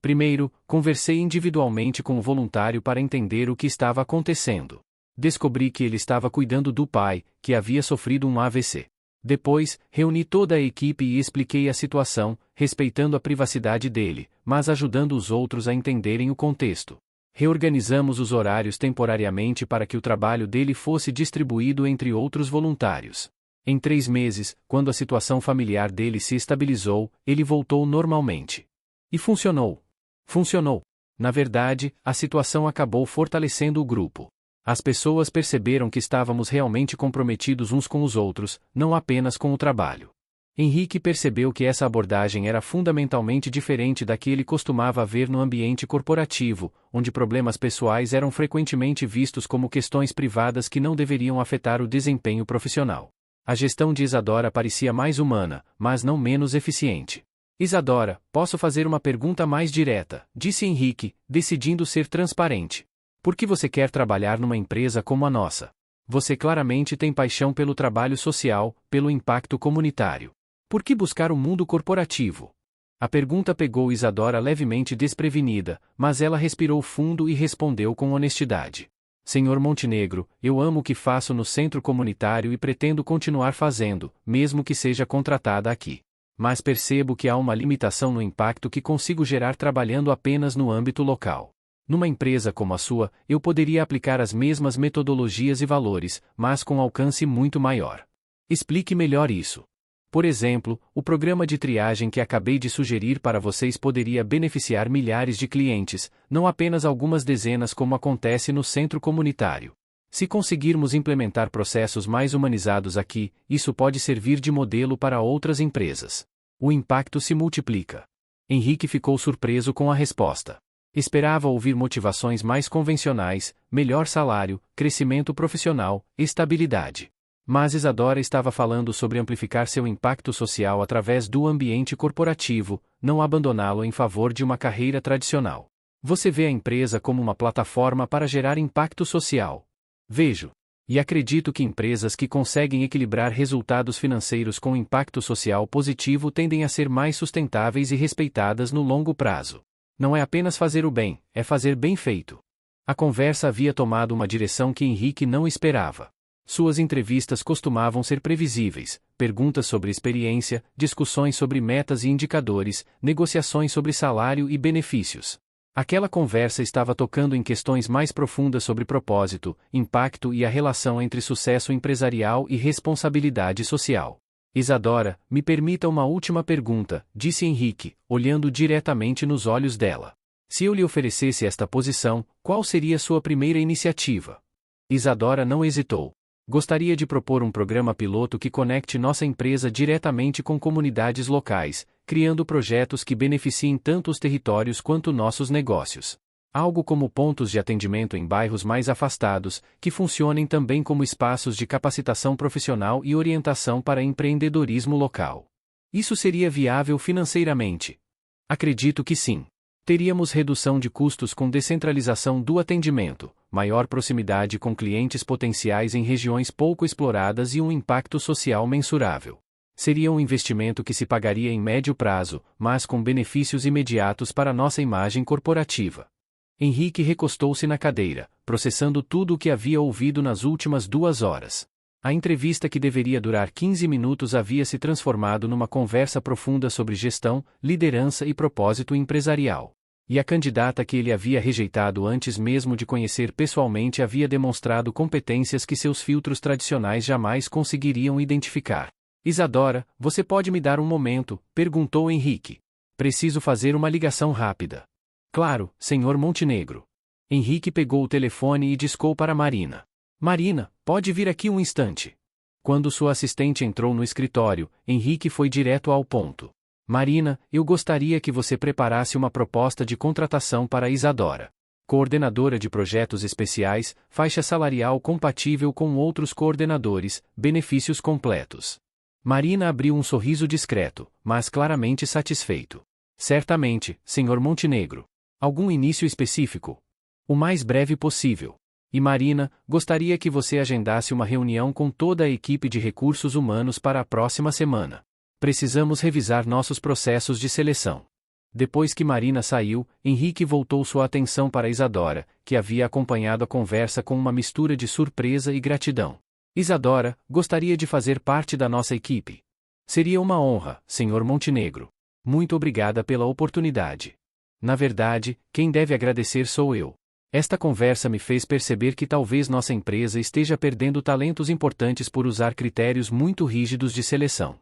Primeiro, conversei individualmente com o voluntário para entender o que estava acontecendo. Descobri que ele estava cuidando do pai, que havia sofrido um AVC. Depois, reuni toda a equipe e expliquei a situação, respeitando a privacidade dele, mas ajudando os outros a entenderem o contexto. Reorganizamos os horários temporariamente para que o trabalho dele fosse distribuído entre outros voluntários. Em 3 meses, quando a situação familiar dele se estabilizou, ele voltou normalmente. E funcionou. Funcionou. Na verdade, a situação acabou fortalecendo o grupo. As pessoas perceberam que estávamos realmente comprometidos uns com os outros, não apenas com o trabalho. Henrique percebeu que essa abordagem era fundamentalmente diferente da que ele costumava ver no ambiente corporativo, onde problemas pessoais eram frequentemente vistos como questões privadas que não deveriam afetar o desempenho profissional. A gestão de Isadora parecia mais humana, mas não menos eficiente. Isadora, posso fazer uma pergunta mais direta, disse Henrique, decidindo ser transparente. Por que você quer trabalhar numa empresa como a nossa? Você claramente tem paixão pelo trabalho social, pelo impacto comunitário. Por que buscar o mundo corporativo? A pergunta pegou Isadora levemente desprevenida, mas ela respirou fundo e respondeu com honestidade. Senhor Montenegro, eu amo o que faço no centro comunitário e pretendo continuar fazendo, mesmo que seja contratada aqui. Mas percebo que há uma limitação no impacto que consigo gerar trabalhando apenas no âmbito local. Numa empresa como a sua, eu poderia aplicar as mesmas metodologias e valores, mas com alcance muito maior. Explique melhor isso. Por exemplo, o programa de triagem que acabei de sugerir para vocês poderia beneficiar milhares de clientes, não apenas algumas dezenas como acontece no centro comunitário. Se conseguirmos implementar processos mais humanizados aqui, isso pode servir de modelo para outras empresas. O impacto se multiplica. Henrique ficou surpreso com a resposta. Esperava ouvir motivações mais convencionais, melhor salário, crescimento profissional, estabilidade. Mas Isadora estava falando sobre amplificar seu impacto social através do ambiente corporativo, não abandoná-lo em favor de uma carreira tradicional. Você vê a empresa como uma plataforma para gerar impacto social. Vejo. E acredito que empresas que conseguem equilibrar resultados financeiros com impacto social positivo tendem a ser mais sustentáveis e respeitadas no longo prazo. Não é apenas fazer o bem, é fazer bem feito. A conversa havia tomado uma direção que Henrique não esperava. Suas entrevistas costumavam ser previsíveis, perguntas sobre experiência, discussões sobre metas e indicadores, negociações sobre salário e benefícios. Aquela conversa estava tocando em questões mais profundas sobre propósito, impacto e a relação entre sucesso empresarial e responsabilidade social. Isadora, me permita uma última pergunta, disse Henrique, olhando diretamente nos olhos dela. Se eu lhe oferecesse esta posição, qual seria sua primeira iniciativa? Isadora não hesitou. Gostaria de propor um programa piloto que conecte nossa empresa diretamente com comunidades locais, criando projetos que beneficiem tanto os territórios quanto nossos negócios. Algo como pontos de atendimento em bairros mais afastados, que funcionem também como espaços de capacitação profissional e orientação para empreendedorismo local. Isso seria viável financeiramente? Acredito que sim. Teríamos redução de custos com descentralização do atendimento, maior proximidade com clientes potenciais em regiões pouco exploradas e um impacto social mensurável. Seria um investimento que se pagaria em médio prazo, mas com benefícios imediatos para nossa imagem corporativa. Henrique recostou-se na cadeira, processando tudo o que havia ouvido nas últimas 2 horas. A entrevista que deveria durar 15 minutos havia se transformado numa conversa profunda sobre gestão, liderança e propósito empresarial. E a candidata que ele havia rejeitado antes mesmo de conhecer pessoalmente havia demonstrado competências que seus filtros tradicionais jamais conseguiriam identificar. Isadora, você pode me dar um momento? Perguntou Henrique. Preciso fazer uma ligação rápida. Claro, Sr. Montenegro. Henrique pegou o telefone e discou para Marina. Marina, pode vir aqui um instante. Quando sua assistente entrou no escritório, Henrique foi direto ao ponto. Marina, eu gostaria que você preparasse uma proposta de contratação para Isadora. Coordenadora de projetos especiais, faixa salarial compatível com outros coordenadores, benefícios completos. Marina abriu um sorriso discreto, mas claramente satisfeito. Certamente, Sr. Montenegro. Algum início específico? O mais breve possível. E Marina, gostaria que você agendasse uma reunião com toda a equipe de recursos humanos para a próxima semana. Precisamos revisar nossos processos de seleção. Depois que Marina saiu, Henrique voltou sua atenção para Isadora, que havia acompanhado a conversa com uma mistura de surpresa e gratidão. Isadora, gostaria de fazer parte da nossa equipe. Seria uma honra, Sr. Montenegro. Muito obrigada pela oportunidade. Na verdade, quem deve agradecer sou eu. Esta conversa me fez perceber que talvez nossa empresa esteja perdendo talentos importantes por usar critérios muito rígidos de seleção.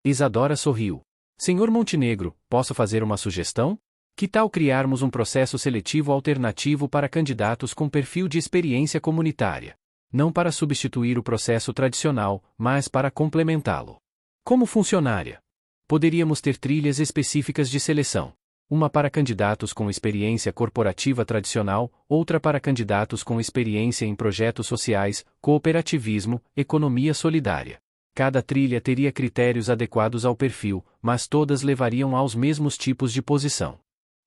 Isadora sorriu. Sr. Montenegro, posso fazer uma sugestão? Que tal criarmos um processo seletivo alternativo para candidatos com perfil de experiência comunitária? Não para substituir o processo tradicional, mas para complementá-lo. Como funcionaria? Poderíamos ter trilhas específicas de seleção. Uma para candidatos com experiência corporativa tradicional, outra para candidatos com experiência em projetos sociais, cooperativismo, economia solidária. Cada trilha teria critérios adequados ao perfil, mas todas levariam aos mesmos tipos de posição.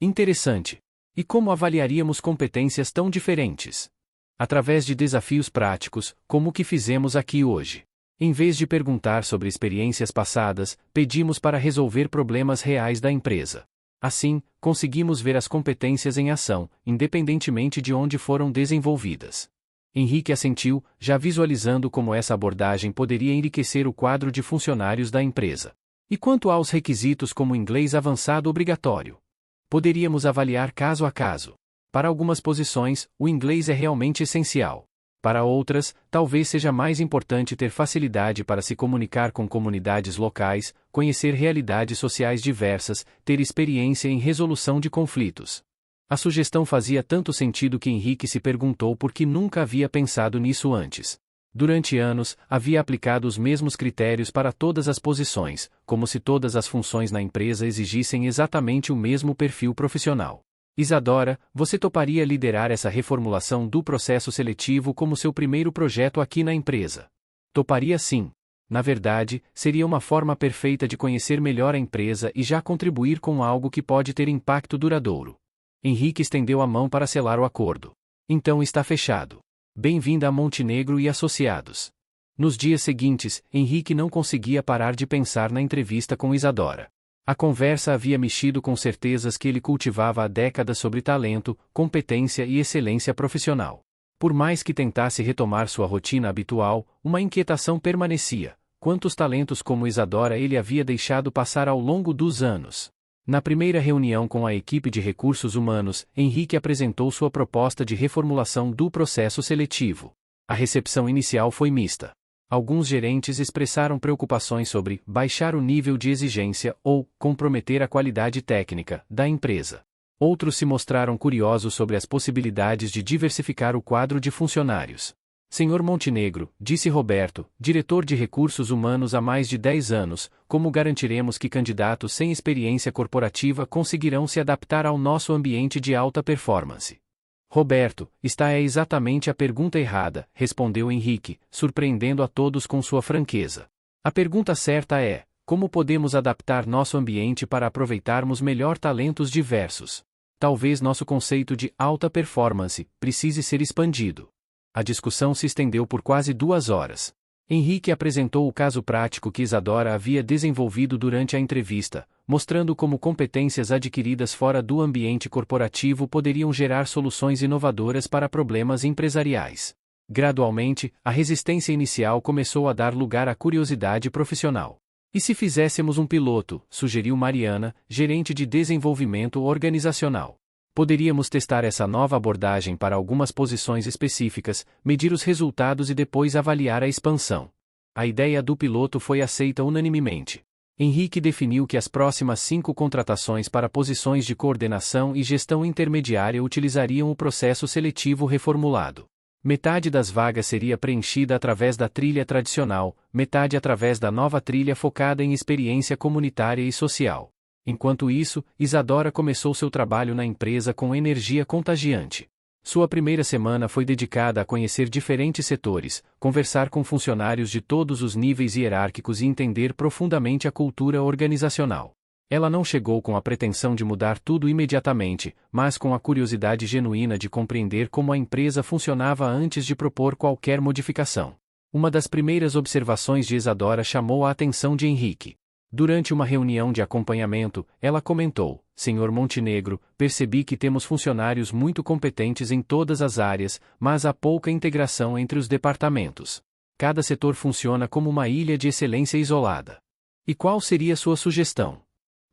Interessante. E como avaliaríamos competências tão diferentes? Através de desafios práticos, como o que fizemos aqui hoje. Em vez de perguntar sobre experiências passadas, pedimos para resolver problemas reais da empresa. Assim, conseguimos ver as competências em ação, independentemente de onde foram desenvolvidas. Henrique assentiu, já visualizando como essa abordagem poderia enriquecer o quadro de funcionários da empresa. E quanto aos requisitos como inglês avançado obrigatório? Poderíamos avaliar caso a caso. Para algumas posições, o inglês é realmente essencial. Para outras, talvez seja mais importante ter facilidade para se comunicar com comunidades locais, conhecer realidades sociais diversas, ter experiência em resolução de conflitos. A sugestão fazia tanto sentido que Henrique se perguntou por que nunca havia pensado nisso antes. Durante anos, havia aplicado os mesmos critérios para todas as posições, como se todas as funções na empresa exigissem exatamente o mesmo perfil profissional. Isadora, você toparia liderar essa reformulação do processo seletivo como seu primeiro projeto aqui na empresa? Toparia sim. Na verdade, seria uma forma perfeita de conhecer melhor a empresa e já contribuir com algo que pode ter impacto duradouro. Henrique estendeu a mão para selar o acordo. Então está fechado. Bem-vinda a Montenegro e Associados. Nos dias seguintes, Henrique não conseguia parar de pensar na entrevista com Isadora. A conversa havia mexido com certezas que ele cultivava há décadas sobre talento, competência e excelência profissional. Por mais que tentasse retomar sua rotina habitual, uma inquietação permanecia. Quantos talentos como Isadora ele havia deixado passar ao longo dos anos? Na primeira reunião com a equipe de recursos humanos, Henrique apresentou sua proposta de reformulação do processo seletivo. A recepção inicial foi mista. Alguns gerentes expressaram preocupações sobre baixar o nível de exigência ou comprometer a qualidade técnica da empresa. Outros se mostraram curiosos sobre as possibilidades de diversificar o quadro de funcionários. Sr. Montenegro, disse Roberto, diretor de recursos humanos há mais de 10 anos, como garantiremos que candidatos sem experiência corporativa conseguirão se adaptar ao nosso ambiente de alta performance? Roberto, esta é exatamente a pergunta errada, respondeu Henrique, surpreendendo a todos com sua franqueza. A pergunta certa é: como podemos adaptar nosso ambiente para aproveitarmos melhor talentos diversos? Talvez nosso conceito de alta performance precise ser expandido. A discussão se estendeu por quase 2 horas. Henrique apresentou o caso prático que Isadora havia desenvolvido durante a entrevista, mostrando como competências adquiridas fora do ambiente corporativo poderiam gerar soluções inovadoras para problemas empresariais. Gradualmente, a resistência inicial começou a dar lugar à curiosidade profissional. E se fizéssemos um piloto, sugeriu Mariana, gerente de desenvolvimento organizacional. Poderíamos testar essa nova abordagem para algumas posições específicas, medir os resultados e depois avaliar a expansão. A ideia do piloto foi aceita unanimemente. Henrique definiu que as próximas 5 contratações para posições de coordenação e gestão intermediária utilizariam o processo seletivo reformulado. Metade das vagas seria preenchida através da trilha tradicional, metade através da nova trilha focada em experiência comunitária e social. Enquanto isso, Isadora começou seu trabalho na empresa com energia contagiante. Sua primeira semana foi dedicada a conhecer diferentes setores, conversar com funcionários de todos os níveis hierárquicos e entender profundamente a cultura organizacional. Ela não chegou com a pretensão de mudar tudo imediatamente, mas com a curiosidade genuína de compreender como a empresa funcionava antes de propor qualquer modificação. Uma das primeiras observações de Isadora chamou a atenção de Henrique. Durante uma reunião de acompanhamento, ela comentou: Senhor Montenegro, percebi que temos funcionários muito competentes em todas as áreas, mas há pouca integração entre os departamentos. Cada setor funciona como uma ilha de excelência isolada. E qual seria sua sugestão?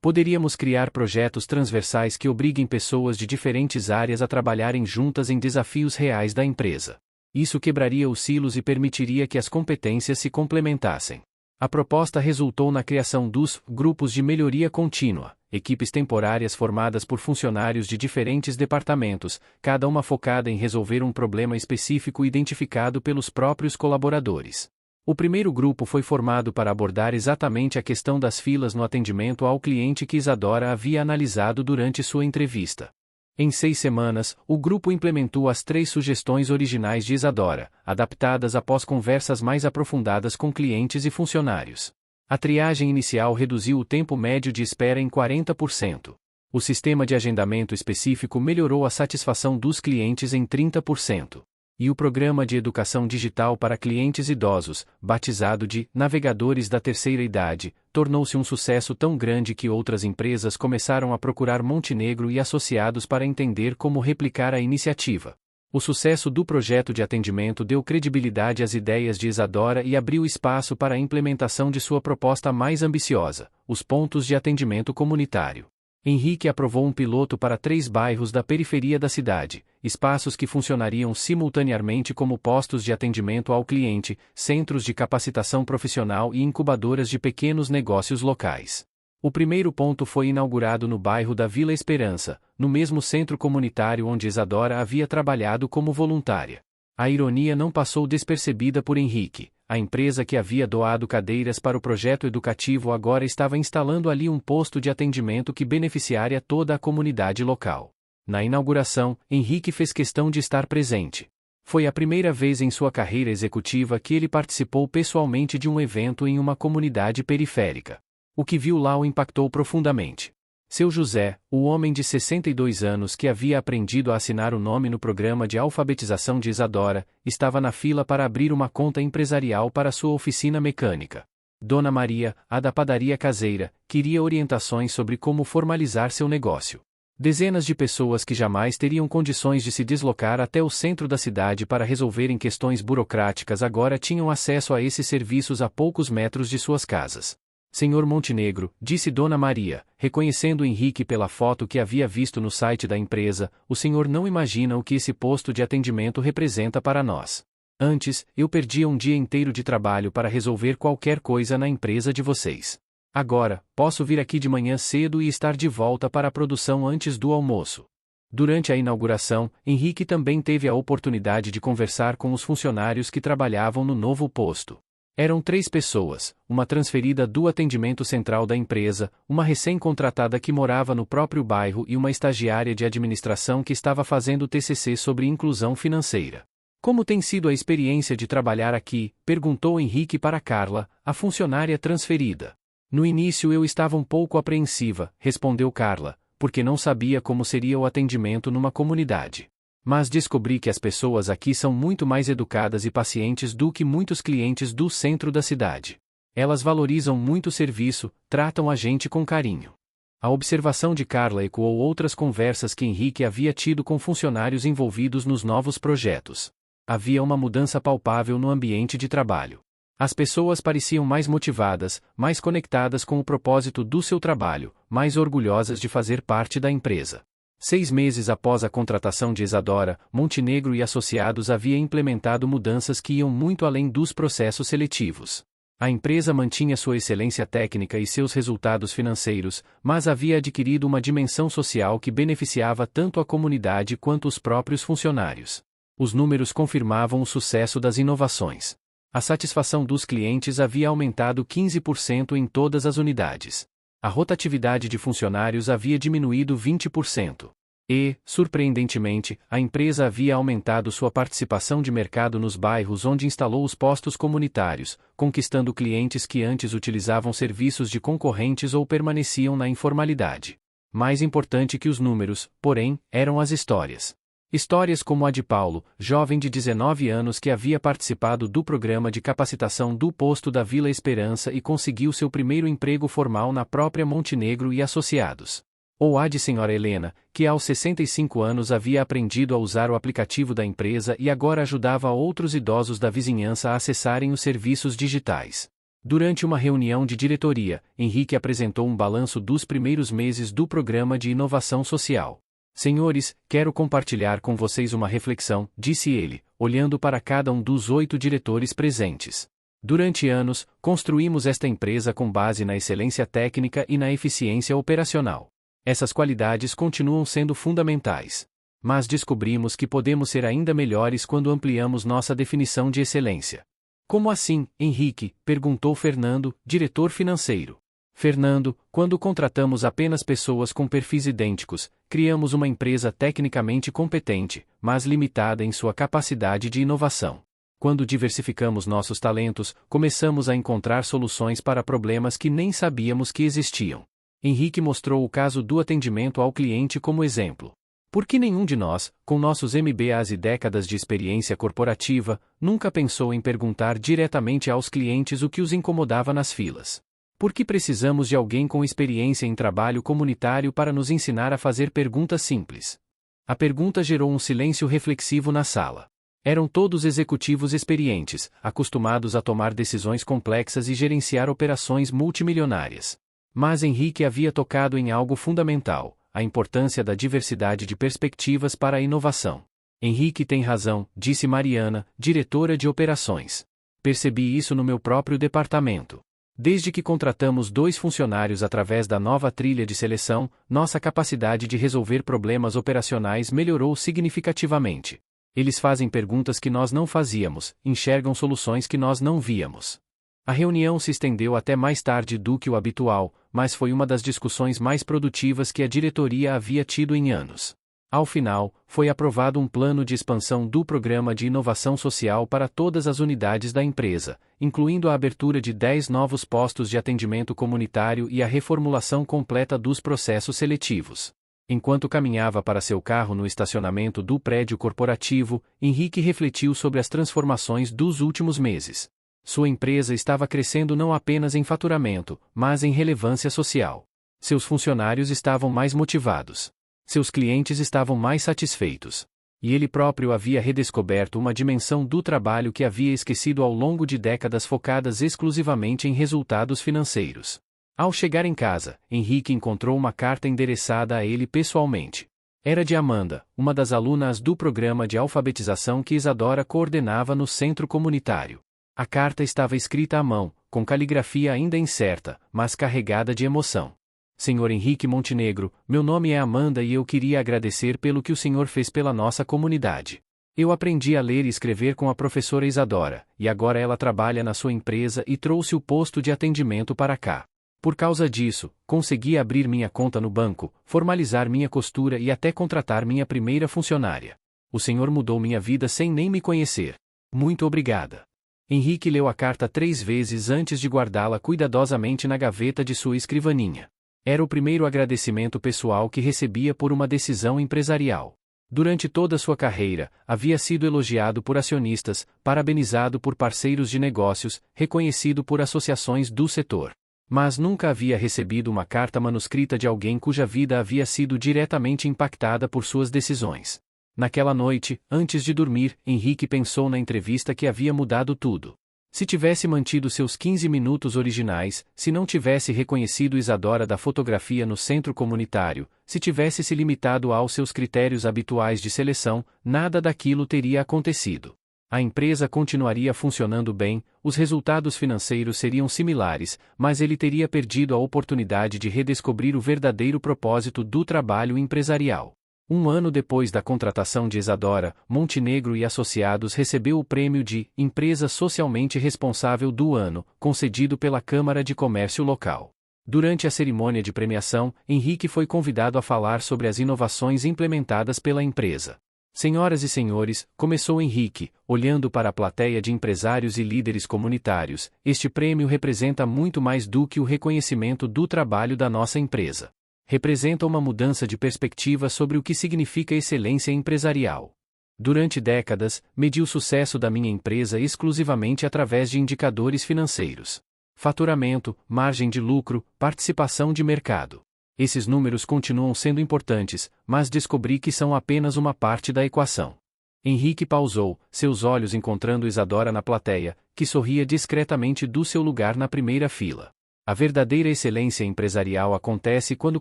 Poderíamos criar projetos transversais que obriguem pessoas de diferentes áreas a trabalharem juntas em desafios reais da empresa. Isso quebraria os silos e permitiria que as competências se complementassem. A proposta resultou na criação dos grupos de melhoria contínua, equipes temporárias formadas por funcionários de diferentes departamentos, cada uma focada em resolver um problema específico identificado pelos próprios colaboradores. O primeiro grupo foi formado para abordar exatamente a questão das filas no atendimento ao cliente que Isadora havia analisado durante sua entrevista. Em 6 semanas, o grupo implementou as 3 sugestões originais de Isadora, adaptadas após conversas mais aprofundadas com clientes e funcionários. A triagem inicial reduziu o tempo médio de espera em 40%. O sistema de agendamento específico melhorou a satisfação dos clientes em 30%. E o programa de educação digital para clientes idosos, batizado de Navegadores da Terceira Idade, tornou-se um sucesso tão grande que outras empresas começaram a procurar Montenegro e associados para entender como replicar a iniciativa. O sucesso do projeto de atendimento deu credibilidade às ideias de Isadora e abriu espaço para a implementação de sua proposta mais ambiciosa, os pontos de atendimento comunitário. Henrique aprovou um piloto para 3 bairros da periferia da cidade, espaços que funcionariam simultaneamente como postos de atendimento ao cliente, centros de capacitação profissional e incubadoras de pequenos negócios locais. O primeiro ponto foi inaugurado no bairro da Vila Esperança, no mesmo centro comunitário onde Isadora havia trabalhado como voluntária. A ironia não passou despercebida por Henrique. A empresa que havia doado cadeiras para o projeto educativo agora estava instalando ali um posto de atendimento que beneficiaria toda a comunidade local. Na inauguração, Henrique fez questão de estar presente. Foi a primeira vez em sua carreira executiva que ele participou pessoalmente de um evento em uma comunidade periférica. O que viu lá o impactou profundamente. Seu José, o homem de 62 anos que havia aprendido a assinar o nome no programa de alfabetização de Isadora, estava na fila para abrir uma conta empresarial para sua oficina mecânica. Dona Maria, a da padaria caseira, queria orientações sobre como formalizar seu negócio. Dezenas de pessoas que jamais teriam condições de se deslocar até o centro da cidade para resolverem questões burocráticas agora tinham acesso a esses serviços a poucos metros de suas casas. Senhor Montenegro, disse Dona Maria, reconhecendo Henrique pela foto que havia visto no site da empresa, o senhor não imagina o que esse posto de atendimento representa para nós. Antes, eu perdia um dia inteiro de trabalho para resolver qualquer coisa na empresa de vocês. Agora, posso vir aqui de manhã cedo e estar de volta para a produção antes do almoço. Durante a inauguração, Henrique também teve a oportunidade de conversar com os funcionários que trabalhavam no novo posto. Eram 3 pessoas, uma transferida do atendimento central da empresa, uma recém-contratada que morava no próprio bairro e uma estagiária de administração que estava fazendo TCC sobre inclusão financeira. Como tem sido a experiência de trabalhar aqui? Perguntou Henrique para Carla, a funcionária transferida. No início eu estava um pouco apreensiva, respondeu Carla, porque não sabia como seria o atendimento numa comunidade. Mas descobri que as pessoas aqui são muito mais educadas e pacientes do que muitos clientes do centro da cidade. Elas valorizam muito o serviço, tratam a gente com carinho. A observação de Carla ecoou outras conversas que Henrique havia tido com funcionários envolvidos nos novos projetos. Havia uma mudança palpável no ambiente de trabalho. As pessoas pareciam mais motivadas, mais conectadas com o propósito do seu trabalho, mais orgulhosas de fazer parte da empresa. 6 meses após a contratação de Isadora, Montenegro e Associados havia implementado mudanças que iam muito além dos processos seletivos. A empresa mantinha sua excelência técnica e seus resultados financeiros, mas havia adquirido uma dimensão social que beneficiava tanto a comunidade quanto os próprios funcionários. Os números confirmavam o sucesso das inovações. A satisfação dos clientes havia aumentado 15% em todas as unidades. A rotatividade de funcionários havia diminuído 20%. E, surpreendentemente, a empresa havia aumentado sua participação de mercado nos bairros onde instalou os postos comunitários, conquistando clientes que antes utilizavam serviços de concorrentes ou permaneciam na informalidade. Mais importante que os números, porém, eram as histórias. Histórias como a de Paulo, jovem de 19 anos que havia participado do programa de capacitação do posto da Vila Esperança e conseguiu seu primeiro emprego formal na própria Montenegro e Associados. Ou a de Senhora Helena, que aos 65 anos havia aprendido a usar o aplicativo da empresa e agora ajudava outros idosos da vizinhança a acessarem os serviços digitais. Durante uma reunião de diretoria, Henrique apresentou um balanço dos primeiros meses do programa de inovação social. Senhores, quero compartilhar com vocês uma reflexão, disse ele, olhando para cada um dos 8 diretores presentes. Durante anos, construímos esta empresa com base na excelência técnica e na eficiência operacional. Essas qualidades continuam sendo fundamentais. Mas descobrimos que podemos ser ainda melhores quando ampliamos nossa definição de excelência. Como assim, Henrique? Perguntou Fernando, diretor financeiro. Fernando, quando contratamos apenas pessoas com perfis idênticos, criamos uma empresa tecnicamente competente, mas limitada em sua capacidade de inovação. Quando diversificamos nossos talentos, começamos a encontrar soluções para problemas que nem sabíamos que existiam. Henrique mostrou o caso do atendimento ao cliente como exemplo. Por que nenhum de nós, com nossos MBAs e décadas de experiência corporativa, nunca pensou em perguntar diretamente aos clientes o que os incomodava nas filas? Por que precisamos de alguém com experiência em trabalho comunitário para nos ensinar a fazer perguntas simples? A pergunta gerou um silêncio reflexivo na sala. Eram todos executivos experientes, acostumados a tomar decisões complexas e gerenciar operações multimilionárias. Mas Henrique havia tocado em algo fundamental: a importância da diversidade de perspectivas para a inovação. Henrique tem razão, disse Mariana, diretora de operações. Percebi isso no meu próprio departamento. Desde que contratamos 2 funcionários através da nova trilha de seleção, nossa capacidade de resolver problemas operacionais melhorou significativamente. Eles fazem perguntas que nós não fazíamos, enxergam soluções que nós não víamos. A reunião se estendeu até mais tarde do que o habitual, mas foi uma das discussões mais produtivas que a diretoria havia tido em anos. Ao final, foi aprovado um plano de expansão do programa de inovação social para todas as unidades da empresa, incluindo a abertura de 10 novos postos de atendimento comunitário e a reformulação completa dos processos seletivos. Enquanto caminhava para seu carro no estacionamento do prédio corporativo, Henrique refletiu sobre as transformações dos últimos meses. Sua empresa estava crescendo não apenas em faturamento, mas em relevância social. Seus funcionários estavam mais motivados. Seus clientes estavam mais satisfeitos. E ele próprio havia redescoberto uma dimensão do trabalho que havia esquecido ao longo de décadas focadas exclusivamente em resultados financeiros. Ao chegar em casa, Henrique encontrou uma carta endereçada a ele pessoalmente. Era de Amanda, uma das alunas do programa de alfabetização que Isadora coordenava no centro comunitário. A carta estava escrita à mão, com caligrafia ainda incerta, mas carregada de emoção. Senhor Henrique Montenegro, meu nome é Amanda e eu queria agradecer pelo que o senhor fez pela nossa comunidade. Eu aprendi a ler e escrever com a professora Isadora, e agora ela trabalha na sua empresa e trouxe o posto de atendimento para cá. Por causa disso, consegui abrir minha conta no banco, formalizar minha costura e até contratar minha primeira funcionária. O senhor mudou minha vida sem nem me conhecer. Muito obrigada. Henrique leu a carta 3 vezes antes de guardá-la cuidadosamente na gaveta de sua escrivaninha. Era o primeiro agradecimento pessoal que recebia por uma decisão empresarial. Durante toda sua carreira, havia sido elogiado por acionistas, parabenizado por parceiros de negócios, reconhecido por associações do setor. Mas nunca havia recebido uma carta manuscrita de alguém cuja vida havia sido diretamente impactada por suas decisões. Naquela noite, antes de dormir, Henrique pensou na entrevista que havia mudado tudo. Se tivesse mantido seus 15 minutos originais, se não tivesse reconhecido Isadora da fotografia no centro comunitário, Se tivesse se limitado aos seus critérios habituais de seleção, nada daquilo teria acontecido. A empresa continuaria funcionando bem, os resultados financeiros seriam similares, mas ele teria perdido a oportunidade de redescobrir o verdadeiro propósito do trabalho empresarial. Um ano depois da contratação de Isadora, Montenegro e Associados recebeu o prêmio de Empresa Socialmente Responsável do Ano, concedido pela Câmara de Comércio local. Durante a cerimônia de premiação, Henrique foi convidado a falar sobre as inovações implementadas pela empresa. Senhoras e senhores, começou Henrique, olhando para a plateia de empresários e líderes comunitários, este prêmio representa muito mais do que o reconhecimento do trabalho da nossa empresa. Representa uma mudança de perspectiva sobre o que significa excelência empresarial. Durante décadas, medi o sucesso da minha empresa exclusivamente através de indicadores financeiros. Faturamento, margem de lucro, participação de mercado. Esses números continuam sendo importantes, mas descobri que são apenas uma parte da equação. Henrique pausou, seus olhos encontrando Isadora na plateia, que sorria discretamente do seu lugar na primeira fila. A verdadeira excelência empresarial acontece quando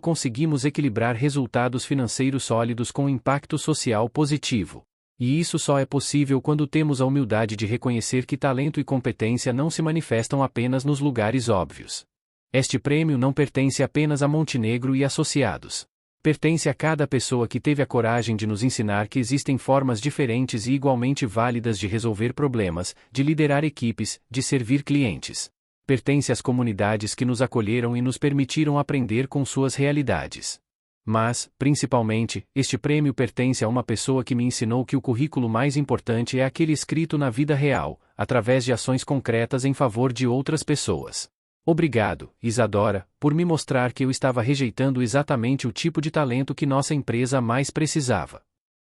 conseguimos equilibrar resultados financeiros sólidos com impacto social positivo. E isso só é possível quando temos a humildade de reconhecer que talento e competência não se manifestam apenas nos lugares óbvios. Este prêmio não pertence apenas a Montenegro e Associados. Pertence a cada pessoa que teve a coragem de nos ensinar que existem formas diferentes e igualmente válidas de resolver problemas, de liderar equipes, de servir clientes. Pertence às comunidades que nos acolheram e nos permitiram aprender com suas realidades. Mas, principalmente, este prêmio pertence a uma pessoa que me ensinou que o currículo mais importante é aquele escrito na vida real, através de ações concretas em favor de outras pessoas. Obrigado, Isadora, por me mostrar que eu estava rejeitando exatamente o tipo de talento que nossa empresa mais precisava.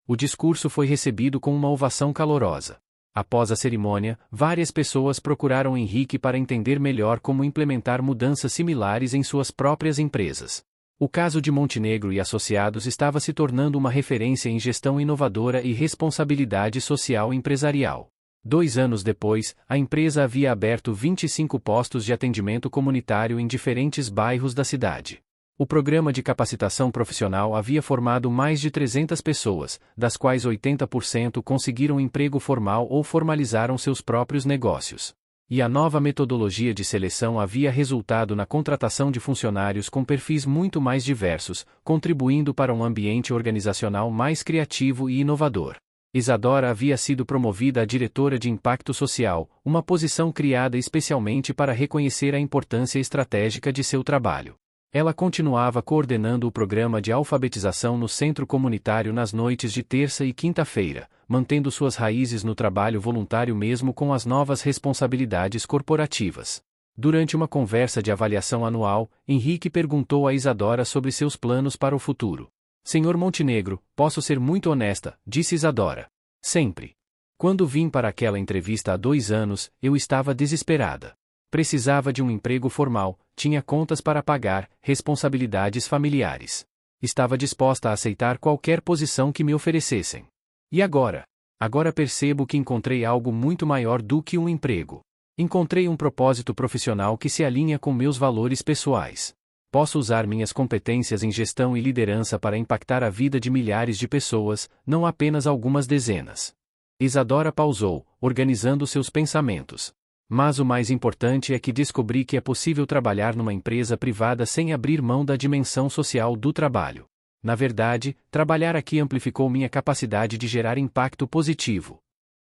O discurso foi recebido com uma ovação calorosa. Após a cerimônia, várias pessoas procuraram Henrique para entender melhor como implementar mudanças similares em suas próprias empresas. O caso de Montenegro e Associados estava se tornando uma referência em gestão inovadora e responsabilidade social empresarial. 2 anos depois, a empresa havia aberto 25 postos de atendimento comunitário em diferentes bairros da cidade. O programa de capacitação profissional havia formado mais de 300 pessoas, das quais 80% conseguiram emprego formal ou formalizaram seus próprios negócios. E a nova metodologia de seleção havia resultado na contratação de funcionários com perfis muito mais diversos, contribuindo para um ambiente organizacional mais criativo e inovador. Isadora havia sido promovida a diretora de impacto social, uma posição criada especialmente para reconhecer a importância estratégica de seu trabalho. Ela continuava coordenando o programa de alfabetização no centro comunitário nas noites de terça e quinta-feira, mantendo suas raízes no trabalho voluntário mesmo com as novas responsabilidades corporativas. Durante uma conversa de avaliação anual, Henrique perguntou a Isadora sobre seus planos para o futuro. Senhor Montenegro, posso ser muito honesta, disse Isadora. Sempre. Quando vim para aquela entrevista há 2 anos, eu estava desesperada. Precisava de um emprego formal, tinha contas para pagar, responsabilidades familiares. Estava disposta a aceitar qualquer posição que me oferecessem. E agora? Agora percebo que encontrei algo muito maior do que um emprego. Encontrei um propósito profissional que se alinha com meus valores pessoais. Posso usar minhas competências em gestão e liderança para impactar a vida de milhares de pessoas, não apenas algumas dezenas. Isadora pausou, organizando seus pensamentos. Mas o mais importante é que descobri que é possível trabalhar numa empresa privada sem abrir mão da dimensão social do trabalho. Na verdade, trabalhar aqui amplificou minha capacidade de gerar impacto positivo.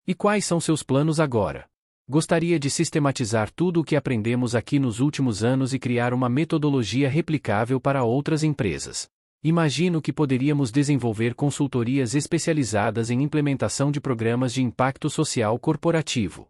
E quais são seus planos agora? Gostaria de sistematizar tudo o que aprendemos aqui nos últimos anos e criar uma metodologia replicável para outras empresas. Imagino que poderíamos desenvolver consultorias especializadas em implementação de programas de impacto social corporativo.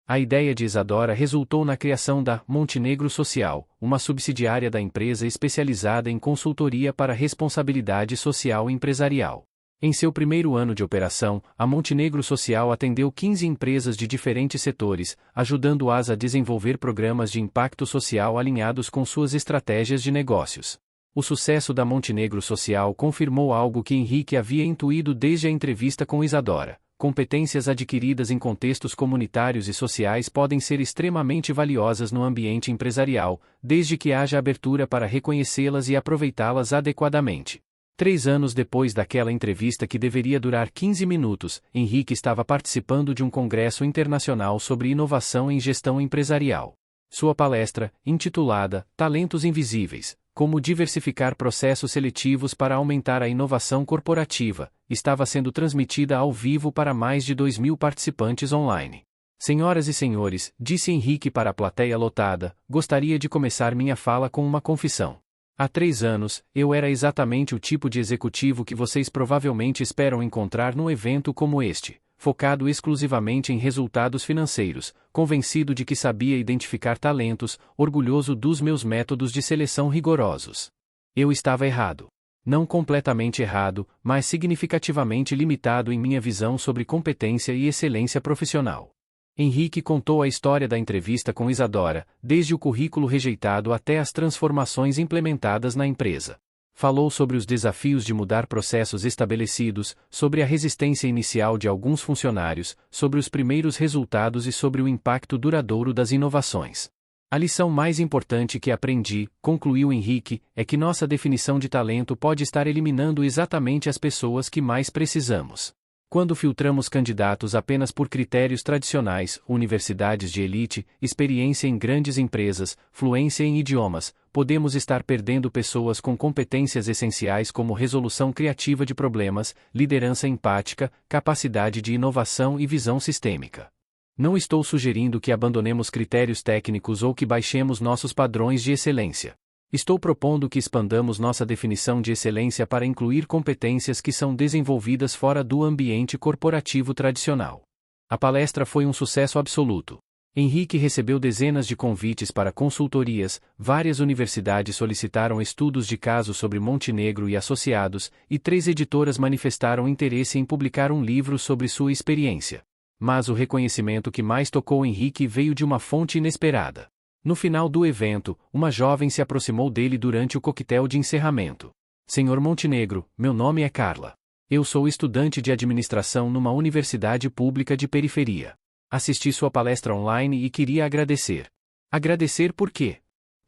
A ideia de Isadora resultou na criação da Montenegro Social, uma subsidiária da empresa especializada em consultoria para responsabilidade social empresarial. Em seu primeiro ano de operação, a Montenegro Social atendeu 15 empresas de diferentes setores, ajudando-as a desenvolver programas de impacto social alinhados com suas estratégias de negócios. O sucesso da Montenegro Social confirmou algo que Henrique havia intuído desde a entrevista com Isadora. Competências adquiridas em contextos comunitários e sociais podem ser extremamente valiosas no ambiente empresarial, desde que haja abertura para reconhecê-las e aproveitá-las adequadamente. 3 anos depois daquela entrevista que deveria durar 15 minutos, Henrique estava participando de um congresso internacional sobre inovação em gestão empresarial. Sua palestra, intitulada Talentos Invisíveis: Como diversificar processos seletivos para aumentar a inovação corporativa, estava sendo transmitida ao vivo para mais de 2.000 participantes online. Senhoras e senhores, disse Henrique para a plateia lotada, gostaria de começar minha fala com uma confissão. Há 3 anos, eu era exatamente o tipo de executivo que vocês provavelmente esperam encontrar num evento como este, focado exclusivamente em resultados financeiros, convencido de que sabia identificar talentos, orgulhoso dos meus métodos de seleção rigorosos. Eu estava errado. Não completamente errado, mas significativamente limitado em minha visão sobre competência e excelência profissional. Henrique contou a história da entrevista com Isadora, desde o currículo rejeitado até as transformações implementadas na empresa. Falou sobre os desafios de mudar processos estabelecidos, sobre a resistência inicial de alguns funcionários, sobre os primeiros resultados e sobre o impacto duradouro das inovações. A lição mais importante que aprendi, concluiu Henrique, é que nossa definição de talento pode estar eliminando exatamente as pessoas que mais precisamos. Quando filtramos candidatos apenas por critérios tradicionais, universidades de elite, experiência em grandes empresas, fluência em idiomas, podemos estar perdendo pessoas com competências essenciais como resolução criativa de problemas, liderança empática, capacidade de inovação e visão sistêmica. Não estou sugerindo que abandonemos critérios técnicos ou que baixemos nossos padrões de excelência. Estou propondo que expandamos nossa definição de excelência para incluir competências que são desenvolvidas fora do ambiente corporativo tradicional. A palestra foi um sucesso absoluto. Henrique recebeu dezenas de convites para consultorias, várias universidades solicitaram estudos de caso sobre Montenegro e associados, e 3 editoras manifestaram interesse em publicar um livro sobre sua experiência. Mas o reconhecimento que mais tocou Henrique veio de uma fonte inesperada. No final do evento, uma jovem se aproximou dele durante o coquetel de encerramento. Senhor Montenegro, meu nome é Carla. Eu sou estudante de administração numa universidade pública de periferia. Assisti sua palestra online e queria agradecer. Agradecer por quê?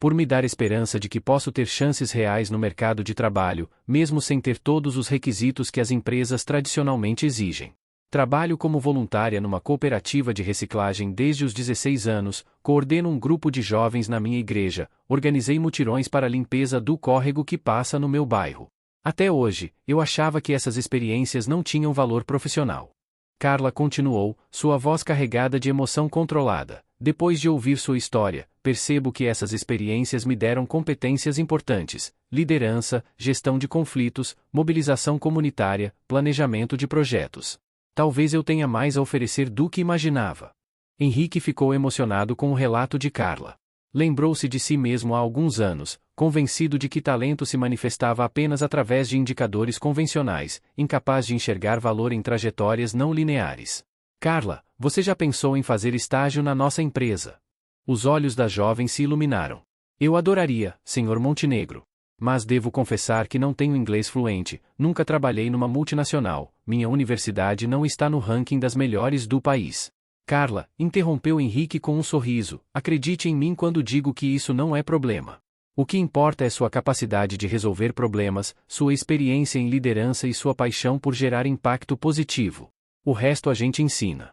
Por me dar esperança de que posso ter chances reais no mercado de trabalho, mesmo sem ter todos os requisitos que as empresas tradicionalmente exigem. Trabalho como voluntária numa cooperativa de reciclagem desde os 16 anos, coordeno um grupo de jovens na minha igreja, organizei mutirões para a limpeza do córrego que passa no meu bairro. Até hoje, eu achava que essas experiências não tinham valor profissional. Carla continuou, sua voz carregada de emoção controlada. Depois de ouvir sua história, percebo que essas experiências me deram competências importantes: liderança, gestão de conflitos, mobilização comunitária, planejamento de projetos. Talvez eu tenha mais a oferecer do que imaginava. Henrique ficou emocionado com o relato de Carla. Lembrou-se de si mesmo há alguns anos, convencido de que talento se manifestava apenas através de indicadores convencionais, incapaz de enxergar valor em trajetórias não lineares. Carla, você já pensou em fazer estágio na nossa empresa? Os olhos da jovem se iluminaram. Eu adoraria, Sr. Montenegro. Mas devo confessar que não tenho inglês fluente, nunca trabalhei numa multinacional, minha universidade não está no ranking das melhores do país. Carla, interrompeu Henrique com um sorriso, acredite em mim quando digo que isso não é problema. O que importa é sua capacidade de resolver problemas, sua experiência em liderança e sua paixão por gerar impacto positivo. O resto a gente ensina.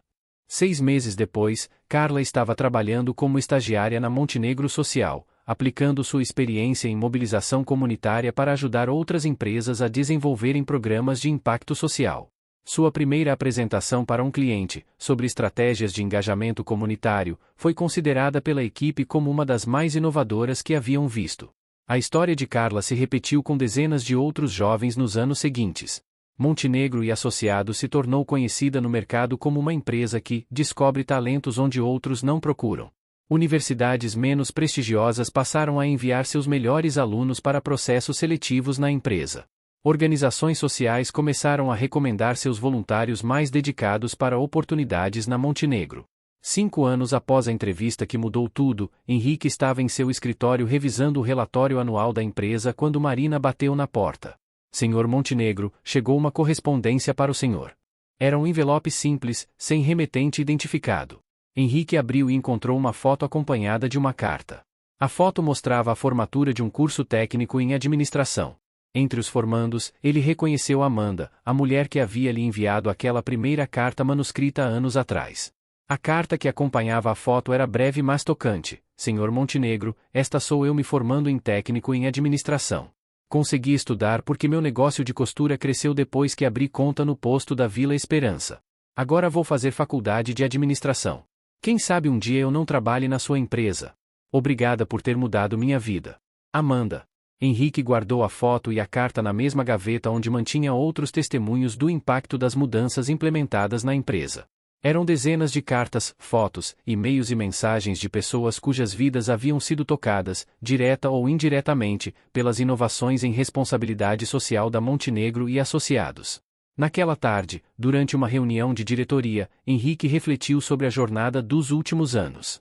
6 meses depois, Carla estava trabalhando como estagiária na Montenegro Social, aplicando sua experiência em mobilização comunitária para ajudar outras empresas a desenvolverem programas de impacto social. Sua primeira apresentação para um cliente, sobre estratégias de engajamento comunitário, foi considerada pela equipe como uma das mais inovadoras que haviam visto. A história de Carla se repetiu com dezenas de outros jovens nos anos seguintes. Montenegro e Associados se tornou conhecida no mercado como uma empresa que descobre talentos onde outros não procuram. Universidades menos prestigiosas passaram a enviar seus melhores alunos para processos seletivos na empresa. Organizações sociais começaram a recomendar seus voluntários mais dedicados para oportunidades na Montenegro. 5 anos após a entrevista que mudou tudo, Henrique estava em seu escritório revisando o relatório anual da empresa quando Marina bateu na porta. Senhor Montenegro, chegou uma correspondência para o senhor. Era um envelope simples, sem remetente identificado. Henrique abriu e encontrou uma foto acompanhada de uma carta. A foto mostrava a formatura de um curso técnico em administração. Entre os formandos, ele reconheceu Amanda, a mulher que havia lhe enviado aquela primeira carta manuscrita anos atrás. A carta que acompanhava a foto era breve mas tocante. Senhor Montenegro, esta sou eu me formando em técnico em administração. Consegui estudar porque meu negócio de costura cresceu depois que abri conta no posto da Vila Esperança. Agora vou fazer faculdade de administração. Quem sabe um dia eu não trabalhe na sua empresa. Obrigada por ter mudado minha vida. Amanda. Henrique guardou a foto e a carta na mesma gaveta onde mantinha outros testemunhos do impacto das mudanças implementadas na empresa. Eram dezenas de cartas, fotos, e-mails e mensagens de pessoas cujas vidas haviam sido tocadas, direta ou indiretamente, pelas inovações em responsabilidade social da Montenegro e Associados. Naquela tarde, durante uma reunião de diretoria, Henrique refletiu sobre a jornada dos últimos anos.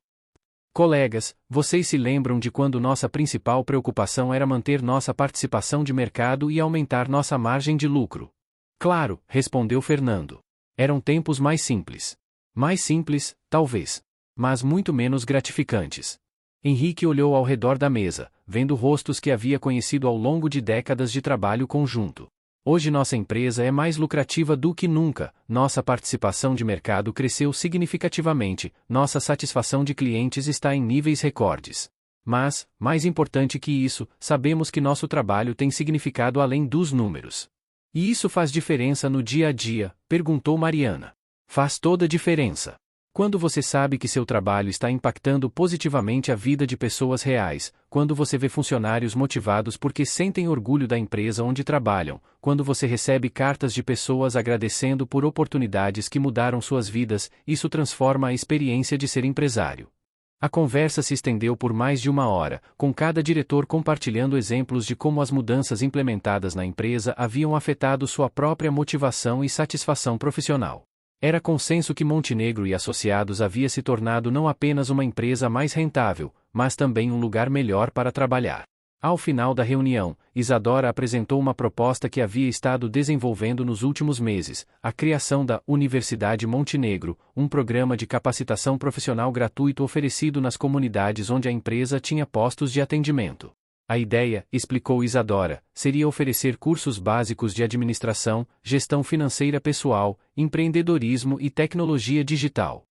Colegas, vocês se lembram de quando nossa principal preocupação era manter nossa participação de mercado e aumentar nossa margem de lucro? Claro, respondeu Fernando. Eram tempos mais simples. Mais simples, talvez. Mas muito menos gratificantes. Henrique olhou ao redor da mesa, vendo rostos que havia conhecido ao longo de décadas de trabalho conjunto. Hoje nossa empresa é mais lucrativa do que nunca, nossa participação de mercado cresceu significativamente, nossa satisfação de clientes está em níveis recordes. Mas, mais importante que isso, sabemos que nosso trabalho tem significado além dos números. E isso faz diferença no dia a dia? Perguntou Mariana. Faz toda a diferença. Quando você sabe que seu trabalho está impactando positivamente a vida de pessoas reais, quando você vê funcionários motivados porque sentem orgulho da empresa onde trabalham, quando você recebe cartas de pessoas agradecendo por oportunidades que mudaram suas vidas, isso transforma a experiência de ser empresário. A conversa se estendeu por mais de uma hora, com cada diretor compartilhando exemplos de como as mudanças implementadas na empresa haviam afetado sua própria motivação e satisfação profissional. Era consenso que Montenegro e Associados havia se tornado não apenas uma empresa mais rentável, mas também um lugar melhor para trabalhar. Ao final da reunião, Isadora apresentou uma proposta que havia estado desenvolvendo nos últimos meses, a criação da Universidade Montenegro, um programa de capacitação profissional gratuito oferecido nas comunidades onde a empresa tinha postos de atendimento. A ideia, explicou Isadora, seria oferecer cursos básicos de administração, gestão financeira pessoal, empreendedorismo e tecnologia digital.